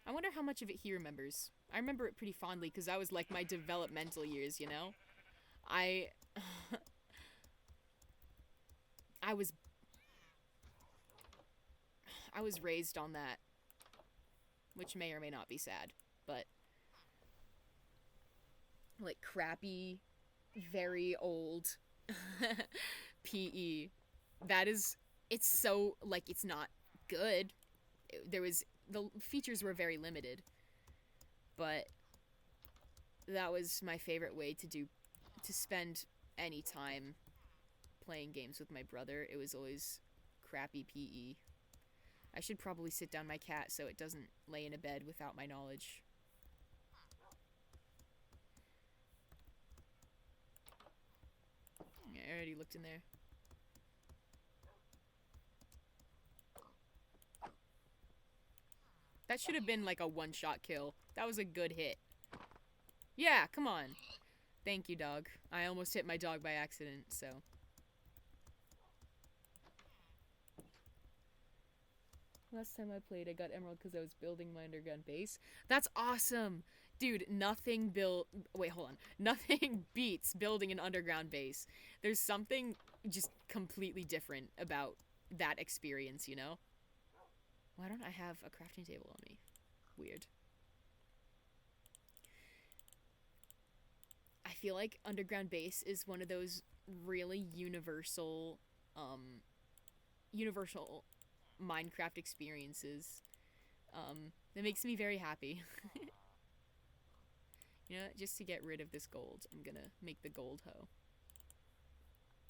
I wonder how much of it he remembers. I remember it pretty fondly because that was like my developmental years, you know? I I was I was raised on that, which may or may not be sad, but like crappy, very old PE. That is, it's so like it's not good. There was the features were very limited, but that was my favorite way to spend any time playing games with my brother. It was always crappy PE. I should probably sit down my cat so it doesn't lay in a bed without my knowledge. I already looked in there. That should have been like a one-shot kill. That was a good hit. Yeah, come on. Thank you, dog. I almost hit my dog by accident, so. Last time I played, I got emerald because I was building my underground base. That's awesome! Dude, nothing wait, hold on. Nothing beats building an underground base. There's something just completely different about that experience, you know? Why don't I have a crafting table on me? Weird. I feel like underground base is one of those really universal Minecraft experiences. That makes me very happy. You know, just to get rid of this gold, I'm gonna make the gold hoe.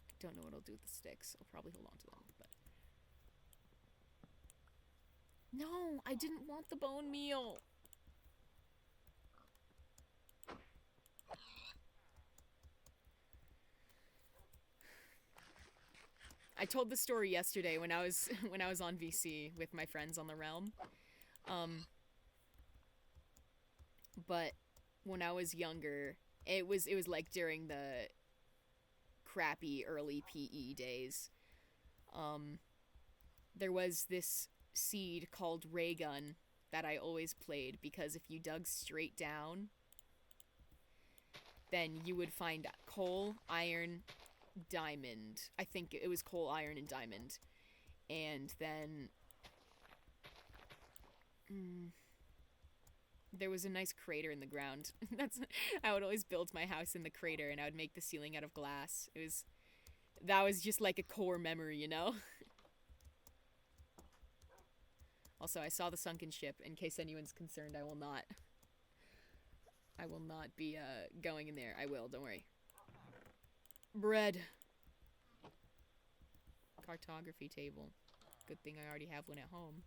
I don't know what I'll do with the sticks. I'll probably hold on to them, but... No, I didn't want the bone meal. I told the story yesterday when I was on VC with my friends on the realm. But when I was younger, it was like during the crappy early PE days. There was this seed called ray gun that I always played because if you dug straight down, then you would find coal, iron, diamond. I think it was coal, iron, and diamond. And then there was a nice crater in the ground. I would always build my house in the crater and I would make the ceiling out of glass. That was just like a core memory, you know? Also, I saw the sunken ship. In case anyone's concerned, I will not be going in there. I will, don't worry. Bread. Cartography table. Good thing I already have one at home.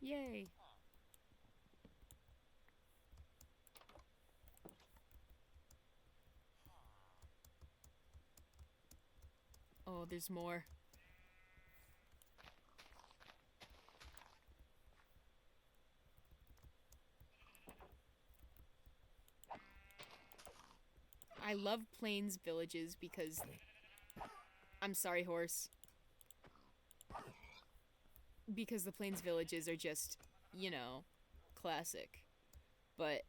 Yay. Oh, there's more. I love Plains villages because... I'm sorry, horse. Because the Plains villages are just, you know, classic. But...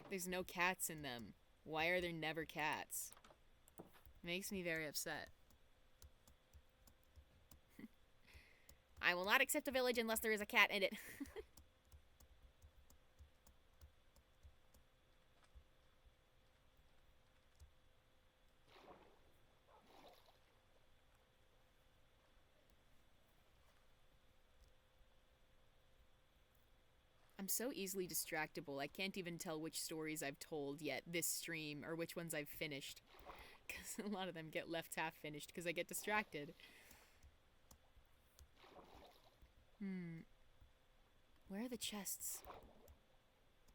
there's no cats in them. Why are there never cats? Makes me very upset. I will not accept a village unless there is a cat in it. I'm so easily distractible. I can't even tell which stories I've told yet this stream or which ones I've finished. Because a lot of them get left half finished because I get distracted. Where are the chests?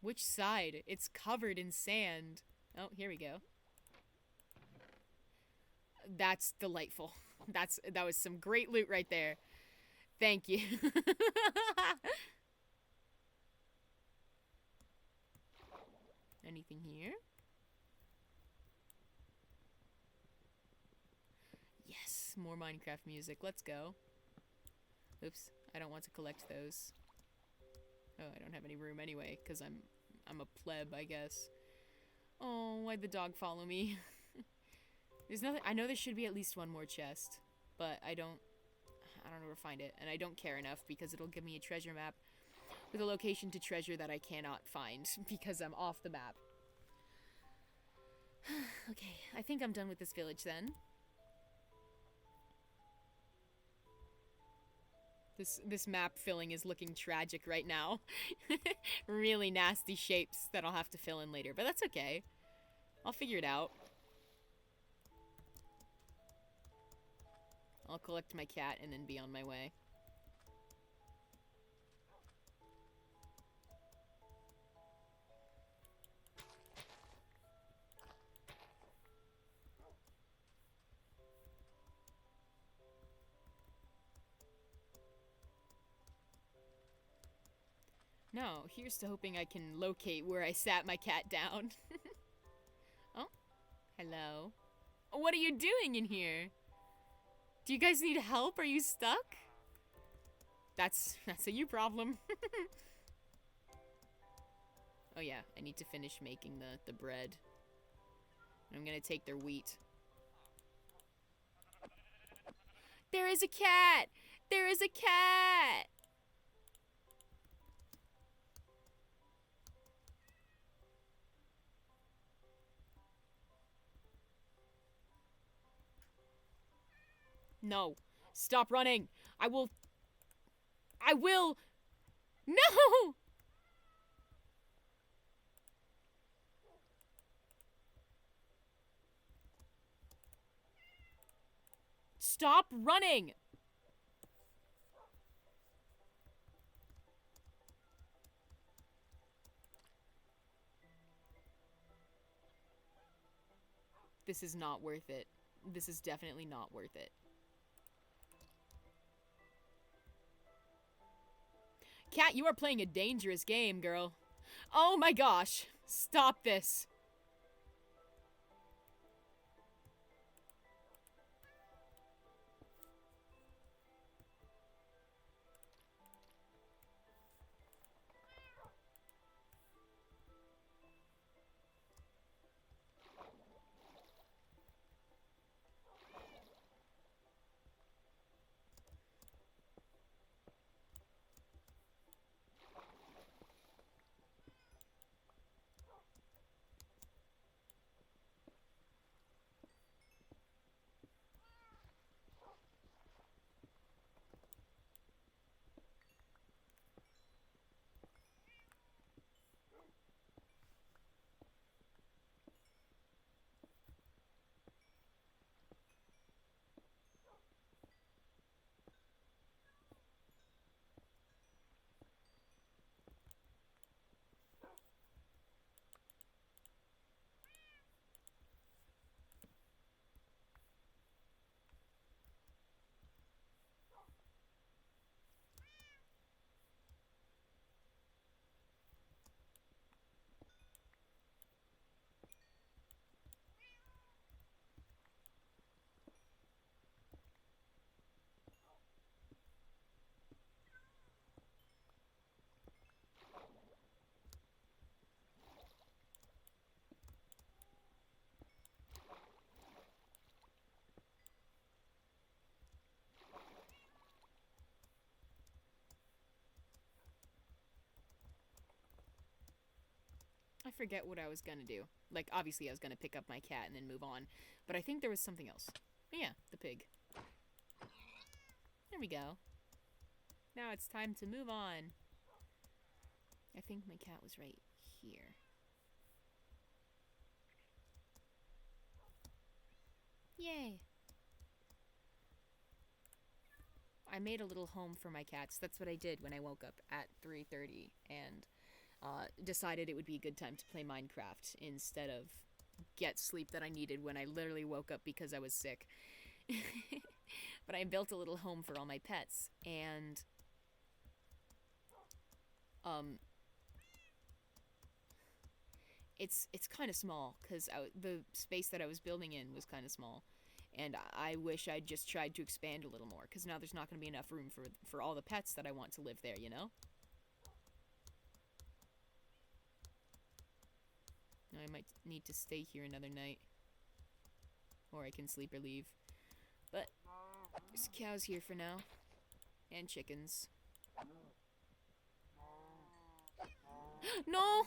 Which side? It's covered in sand. Oh, here we go. That's delightful. That was some great loot right there. Thank you. Anything here? Yes, more Minecraft music. Let's go. Oops, I don't want to collect those. Oh, I don't have any room anyway, because I'm a pleb, I guess. Oh, why'd the dog follow me? There's nothing. I know there should be at least one more chest, but I don't know where to find it, and I don't care enough because it'll give me a treasure map with a location to treasure that I cannot find because I'm off the map. Okay, I think I'm done with this village then. This map filling is looking tragic right now. Really nasty shapes that I'll have to fill in later, but that's okay. I'll figure it out. I'll collect my cat and then be on my way. No, here's to hoping I can locate where I sat my cat down. Oh, hello. What are you doing in here? Do you guys need help? Are you stuck? That's a you problem. Oh yeah, I need to finish making the bread. And I'm gonna take their wheat. There is a cat! There is a cat! No. Stop running. I will... No! Stop running! This is not worth it. This is definitely not worth it. Cat, you are playing a dangerous game, girl. Oh my gosh. Stop this. I forget what I was gonna do. Like, obviously I was gonna pick up my cat and then move on. But I think there was something else. Oh, yeah, the pig. There we go. Now it's time to move on. I think my cat was right here. Yay! I made a little home for my cats. That's what I did when I woke up at 3:30, and decided it would be a good time to play Minecraft instead of get sleep that I needed when I literally woke up because I was sick. But I built a little home for all my pets, and it's kind of small because the space that I was building in was kind of small, and I wish I'd just tried to expand a little more because now there's not going to be enough room for all the pets that I want to live there, you know? I might need to stay here another night, or I can sleep or leave. But there's cows here for now, and chickens. No!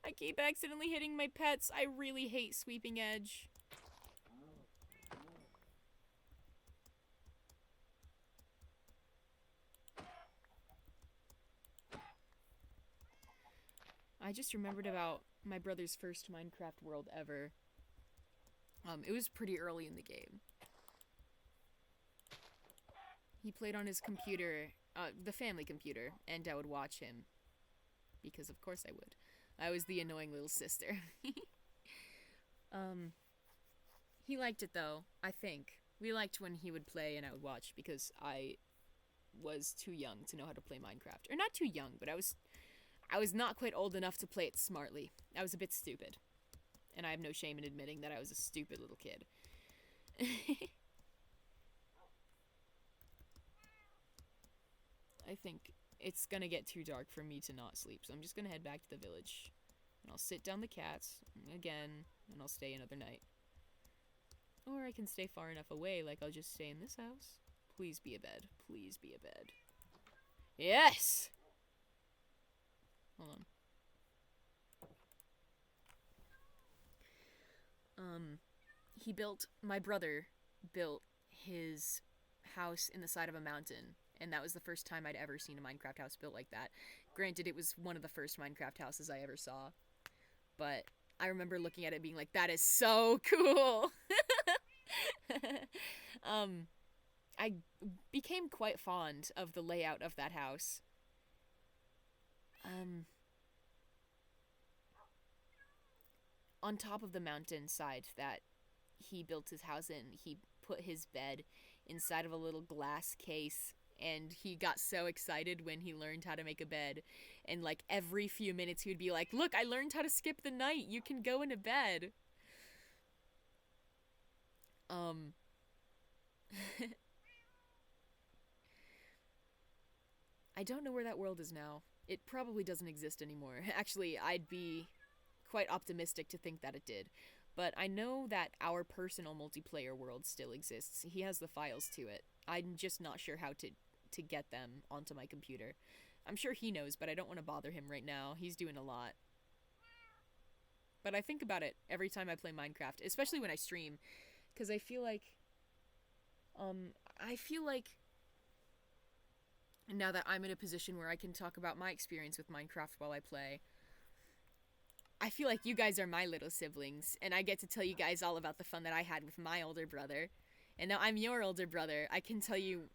I keep accidentally hitting my pets. I really hate Sweeping Edge. I just remembered about my brother's first Minecraft world ever. It was pretty early in the game. He played on his computer, the family computer, and I would watch him. Because of course I would. I was the annoying little sister. He liked it though, I think. We liked when he would play and I would watch because I was too young to know how to play Minecraft. Or not too young, but I was not quite old enough to play it smartly. I was a bit stupid. And I have no shame in admitting that I was a stupid little kid. I think it's gonna get too dark for me to not sleep, so I'm just gonna head back to the village. And I'll sit down the cats again, and I'll stay another night. Or I can stay far enough away, like I'll just stay in this house. Please be a bed. Please be a bed. Yes! Hold on. My brother built his house in the side of a mountain, and that was the first time I'd ever seen a Minecraft house built like that. Granted, it was one of the first Minecraft houses I ever saw, but I remember looking at it being like, that is so cool! I became quite fond of the layout of that house. On top of the mountainside that he built his house in, he put his bed inside of a little glass case, and he got so excited when he learned how to make a bed, and like every few minutes he would be like, look, I learned how to skip the night, you can go into bed. I don't know where that world is now. It probably doesn't exist anymore. Actually, I'd be quite optimistic to think that it did. But I know that our personal multiplayer world still exists. He has the files to it. I'm just not sure how to get them onto my computer. I'm sure he knows, but I don't want to bother him right now. He's doing a lot. But I think about it every time I play Minecraft, especially when I stream, because I feel like now that I'm in a position where I can talk about my experience with Minecraft while I play, I feel like you guys are my little siblings, and I get to tell you guys all about the fun that I had with my older brother. And now I'm your older brother. I can tell you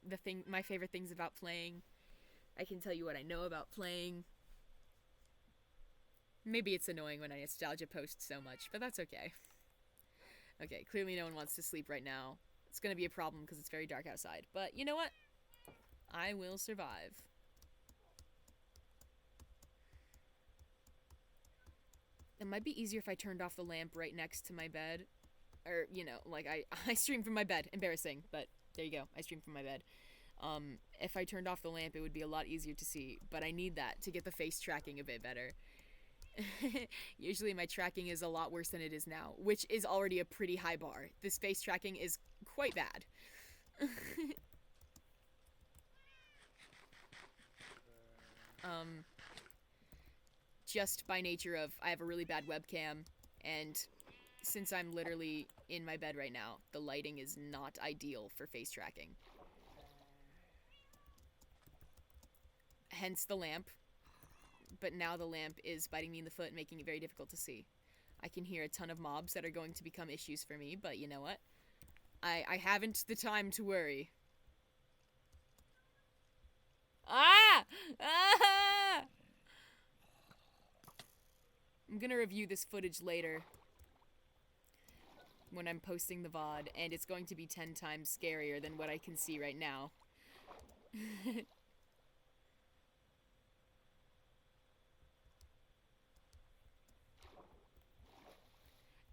my favorite things about playing. I can tell you what I know about playing. Maybe it's annoying when I nostalgia post so much, but that's okay. Okay, clearly no one wants to sleep right now. It's gonna be a problem because it's very dark outside. But you know what? I will survive. It might be easier if I turned off the lamp right next to my bed. Or, you know, like, I stream from my bed. Embarrassing, but there you go. I stream from my bed. If I turned off the lamp, it would be a lot easier to see. But I need that to get the face tracking a bit better. Usually my tracking is a lot worse than it is now, which is already a pretty high bar. This face tracking is quite bad. Just by nature of, I have a really bad webcam, and since I'm literally in my bed right now, the lighting is not ideal for face tracking. Hence the lamp. But now the lamp is biting me in the foot, making it very difficult to see. I can hear a ton of mobs that are going to become issues for me, but you know what? I haven't the time to worry. Ah! Ah! I'm gonna review this footage later when I'm posting the VOD, and it's going to be 10 times scarier than what I can see right now.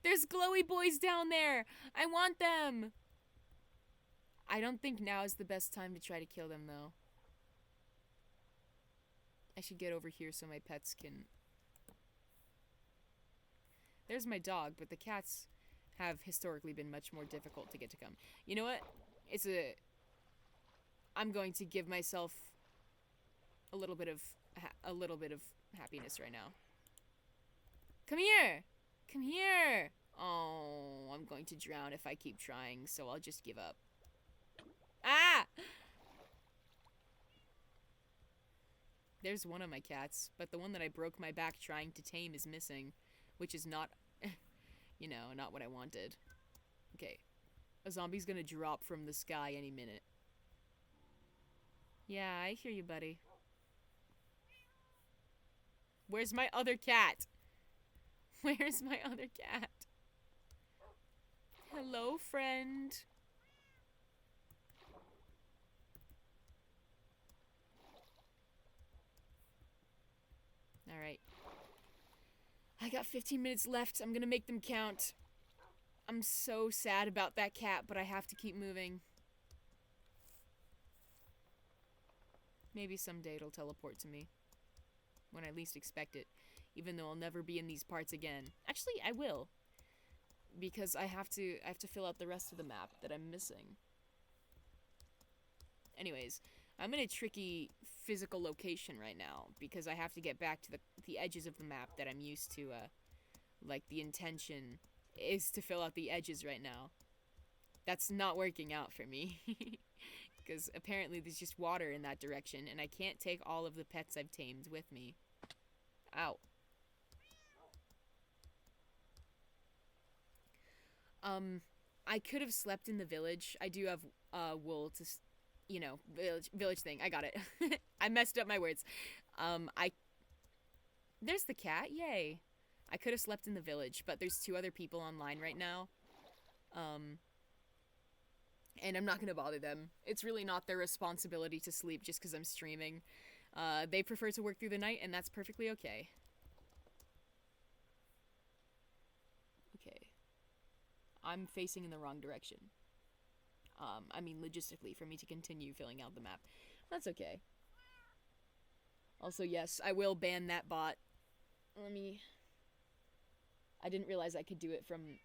There's glowy boys down there! I want them! I don't think now is the best time to try to kill them, though. I should get over here so my pets can... There's my dog, but the cats have historically been much more difficult to get to come. You know what? I'm going to give myself a little bit of happiness right now. Come here! Come here! Oh, I'm going to drown if I keep trying, so I'll just give up. Ah! There's one of my cats, but the one that I broke my back trying to tame is missing, which is not, you know, not what I wanted. Okay. A zombie's gonna drop from the sky any minute. Yeah, I hear you, buddy. Where's my other cat? Where's my other cat? Hello, friend. Alright. I got 15 minutes left. I'm gonna make them count. I'm so sad about that cat, but I have to keep moving. Maybe someday it'll teleport to me. When I least expect it. Even though I'll never be in these parts again. Actually, I will. Because I have to fill out the rest of the map that I'm missing. Anyways, I'm in a tricky physical location right now. Because I have to get back to the edges of the map that I'm used to. Like, the intention is to fill out the edges right now. That's not working out for me. Because apparently there's just water in that direction. And I can't take all of the pets I've tamed with me. Ow. I could have slept in the village. I do have, wool to, you know, village thing. I got it. I messed up my words. There's the cat. Yay. I could have slept in the village, but there's 2 other people online right now. And I'm not gonna bother them. It's really not their responsibility to sleep just because I'm streaming. They prefer to work through the night, and that's perfectly okay. Okay. I'm facing in the wrong direction. I mean, logistically, for me to continue filling out the map. That's okay. Also, yes, I will ban that bot. I didn't realize I could do it from...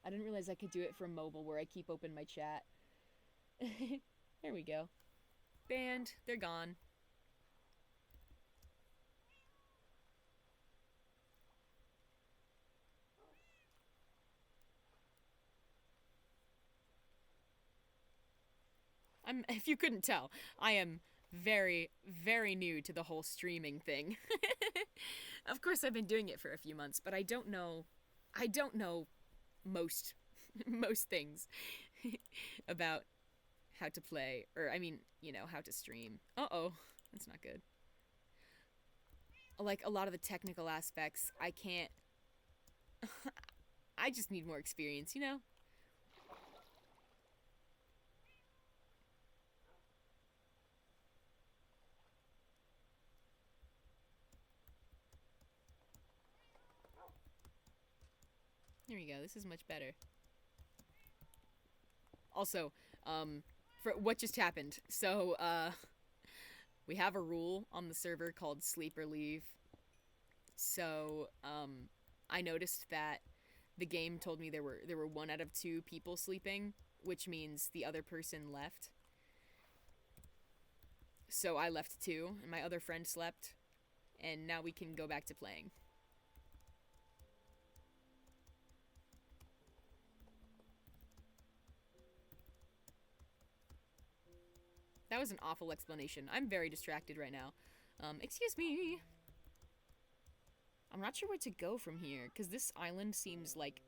I didn't realize I could do it from mobile, where I keep open my chat. There we go. Banned. They're gone. If you couldn't tell, I am very, very new to the whole streaming thing. Of course, I've been doing it for a few months, but I don't know most things about how to play, or I mean, you know, how to stream. Uh-oh, that's not good. Like, a lot of the technical aspects, I can't... I just need more experience, you know? There we go, this is much better. Also, for what just happened, so, we have a rule on the server called sleep or leave. So, I noticed that the game told me there were 1 out of 2 people sleeping, which means the other person left. So I left too, and my other friend slept, and now we can go back to playing. That was an awful explanation. I'm very distracted right now. Excuse me. I'm not sure where to go from here, because this island seems, like,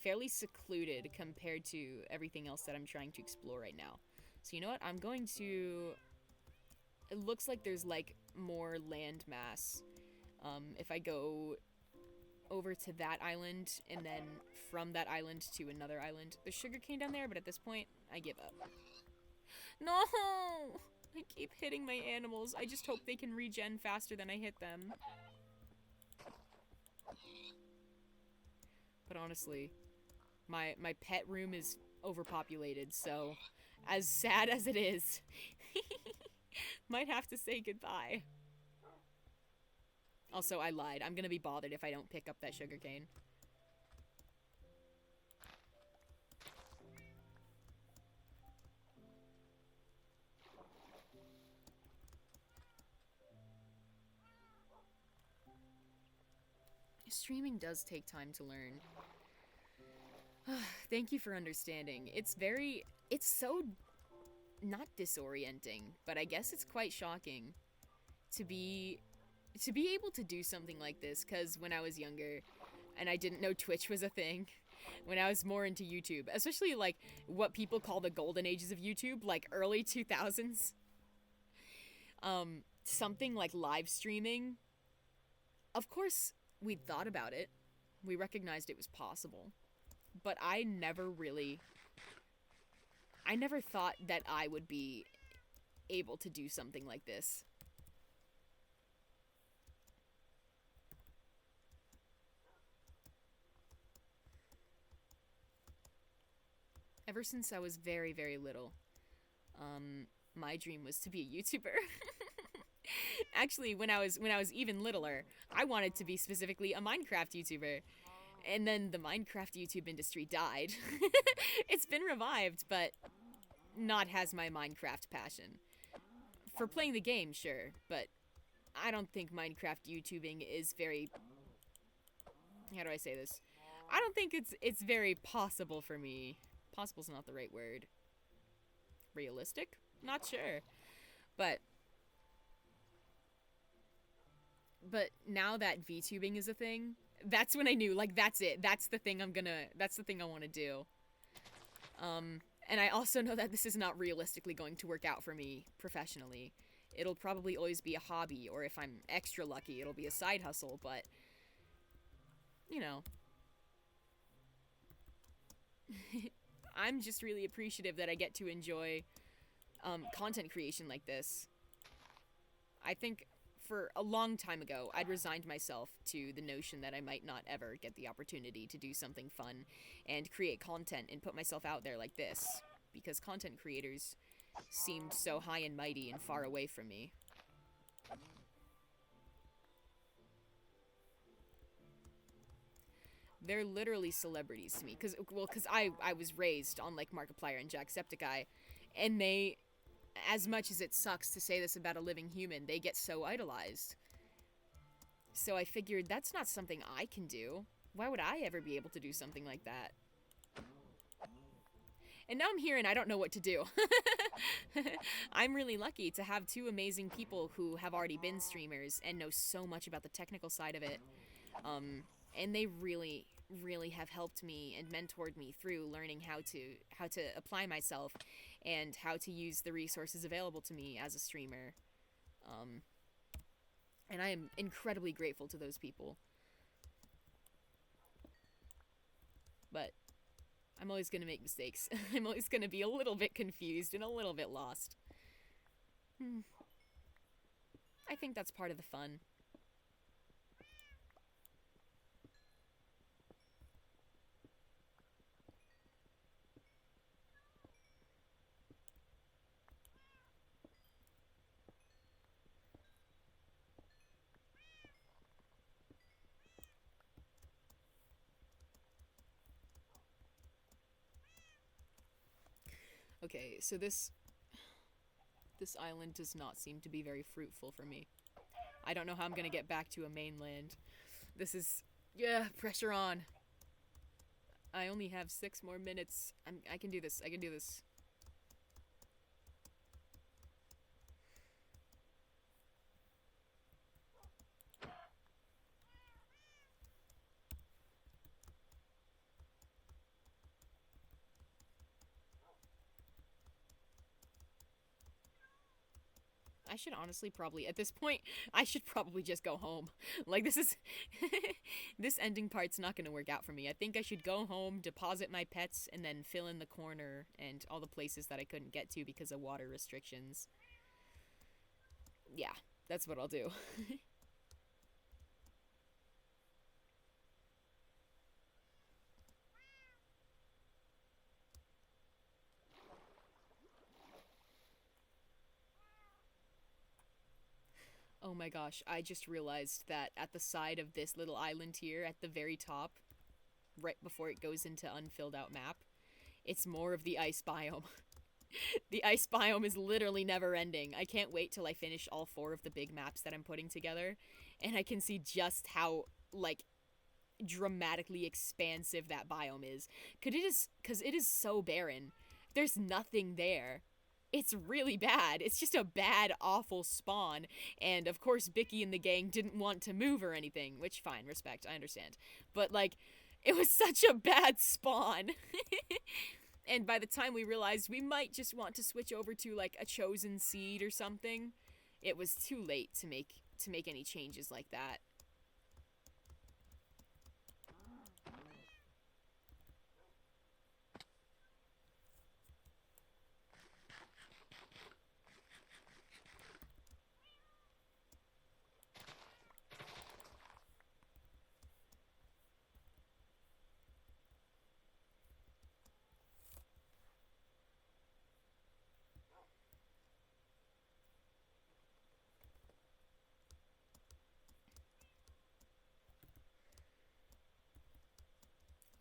fairly secluded compared to everything else that I'm trying to explore right now. So you know what? I'm going to... It looks like there's, like, more land mass If I go over to that island and then from that island to another island, there's sugarcane down there, but at this point, I give up. No! I keep hitting my animals. I just hope they can regen faster than I hit them. But honestly, my pet room is overpopulated, so as sad as it is, might have to say goodbye. Also, I lied. I'm gonna be bothered if I don't pick up that sugarcane. Streaming does take time to learn. Thank you for understanding. It's so not disorienting, but I guess it's quite shocking to be able to do something like this, because when I was younger and I didn't know Twitch was a thing, when I was more into YouTube, especially like what people call the golden ages of YouTube, like early 2000s, something like live streaming, of course we thought about it, we recognized it was possible, but I never thought that I would be able to do something like this. Ever since I was very, very little, my dream was to be a YouTuber. Actually, when I was even littler, I wanted to be specifically a Minecraft YouTuber. And then the Minecraft YouTube industry died. It's been revived, but not has my Minecraft passion. For playing the game, sure, but I don't think Minecraft YouTubing is very... How do I say this? I don't think it's very possible for me. Possible's not the right word. Realistic? Not sure. But now that VTubing is a thing, that's when I knew, like, that's it. That's the thing I want to do. And I also know that this is not realistically going to work out for me professionally. It'll probably always be a hobby, or if I'm extra lucky, it'll be a side hustle, but, you know. I'm just really appreciative that I get to enjoy content creation like this. I think for a long time ago, I'd resigned myself to the notion that I might not ever get the opportunity to do something fun and create content and put myself out there like this, because content creators seemed so high and mighty and far away from me. They're literally celebrities to me, because I was raised on, like, Markiplier and Jacksepticeye, and they, as much as it sucks to say this about a living human, they get so idolized. So I figured, that's not something I can do. Why would I ever be able to do something like that? And now I'm here and I don't know what to do. I'm really lucky to have two amazing people who have already been streamers and know so much about the technical side of it. And they really, really have helped me and mentored me through learning how to apply myself and how to use the resources available to me as a streamer. And I am incredibly grateful to those people. But I'm always going to make mistakes. I'm always going to be a little bit confused and a little bit lost. I think that's part of the fun. Okay, so this island does not seem to be very fruitful for me. I don't know how I'm gonna get back to a mainland. This is... yeah, pressure on. I only have 6 more minutes. I can do this. I can do this. I should honestly probably, at this point, I should probably just go home. Like, this is, this ending part's not gonna work out for me. I think I should go home, deposit my pets, and then fill in the corner and all the places that I couldn't get to because of water restrictions. Yeah, that's what I'll do. Oh my gosh, I just realized that at the side of this little island here, at the very top, right before it goes into unfilled out map, it's more of the ice biome. The ice biome is literally never ending. I can't wait till I finish all 4 of the big maps that I'm putting together, and I can see just how, like, dramatically expansive that biome is. Cause it is so barren. There's nothing there. It's really bad. It's just a bad, awful spawn. And of course, Bicky and the gang didn't want to move or anything, which, fine, respect, I understand. But, like, it was such a bad spawn. And by the time we realized we might just want to switch over to, like, a chosen seed or something, it was too late to make any changes like that.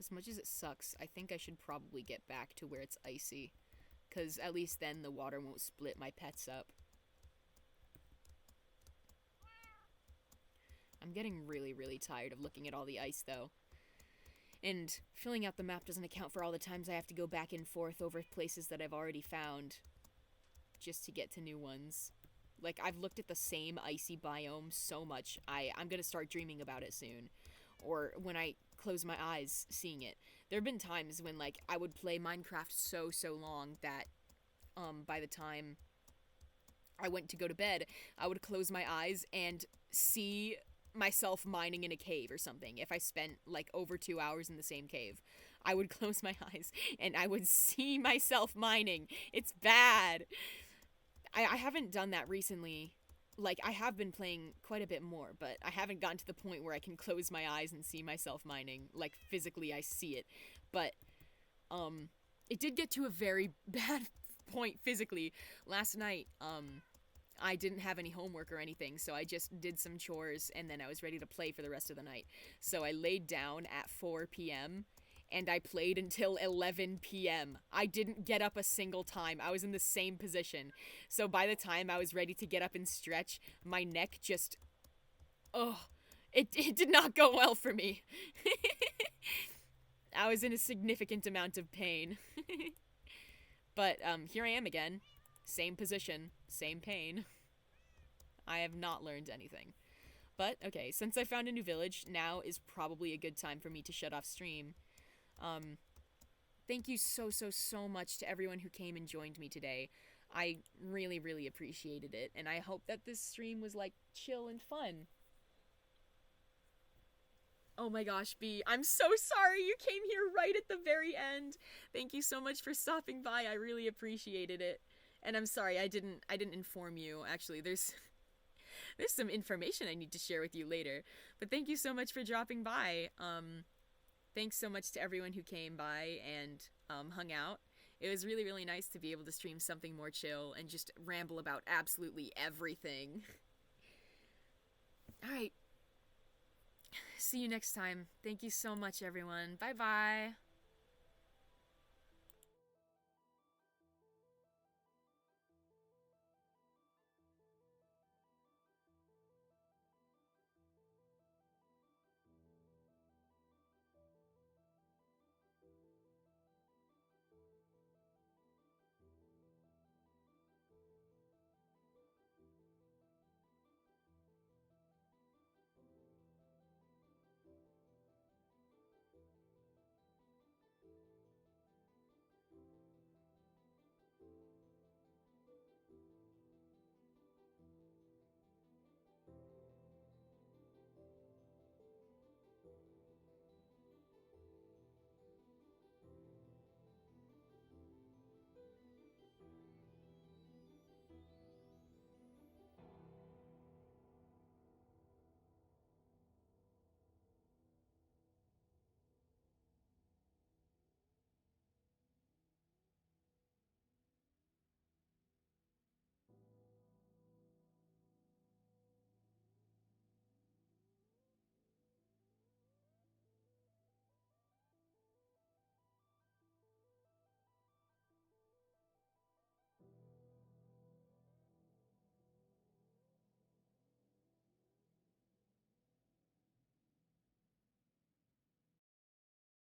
As much as it sucks, I think I should probably get back to where it's icy. Because at least then the water won't split my pets up. I'm getting really, really tired of looking at all the ice, though. And filling out the map doesn't account for all the times I have to go back and forth over places that I've already found just to get to new ones. Like, I've looked at the same icy biome so much, I'm gonna start dreaming about it soon. Or when I close my eyes seeing it. There have been times when, like, I would play Minecraft so long that, by the time I went to go to bed, I would close my eyes and see myself mining in a cave or something. If I spent, like, over 2 hours in the same cave, I would close my eyes and I would see myself mining. It's bad. I haven't done that recently. Like, I have been playing quite a bit more, but I haven't gotten to the point where I can close my eyes and see myself mining. Like, physically, I see it. But, it did get to a very bad point physically. Last night, I didn't have any homework or anything, so I just did some chores, and then I was ready to play for the rest of the night. So I laid down at 4 p.m., and I played until 11 p.m. I didn't get up a single time. I was in the same position. So by the time I was ready to get up and stretch, my neck just... Oh, it did not go well for me. I was in a significant amount of pain. But here I am again. Same position, same pain. I have not learned anything. But, okay, since I found a new village, now is probably a good time for me to shut off stream. Thank you so much to everyone who came and joined me today. I really appreciated it, and I hope that this stream was, like, chill and fun. Oh my gosh, B, I'm so sorry you came here right at the very end. Thank you so much for stopping by. I really appreciated it. And I'm sorry I didn't inform you. Actually, there's some information I need to share with you later. But thank you so much for dropping by. Thanks so much to everyone who came by and hung out. It was really nice to be able to stream something more chill and just ramble about absolutely everything. Alright. See you next time. Thank you so much, everyone. Bye-bye.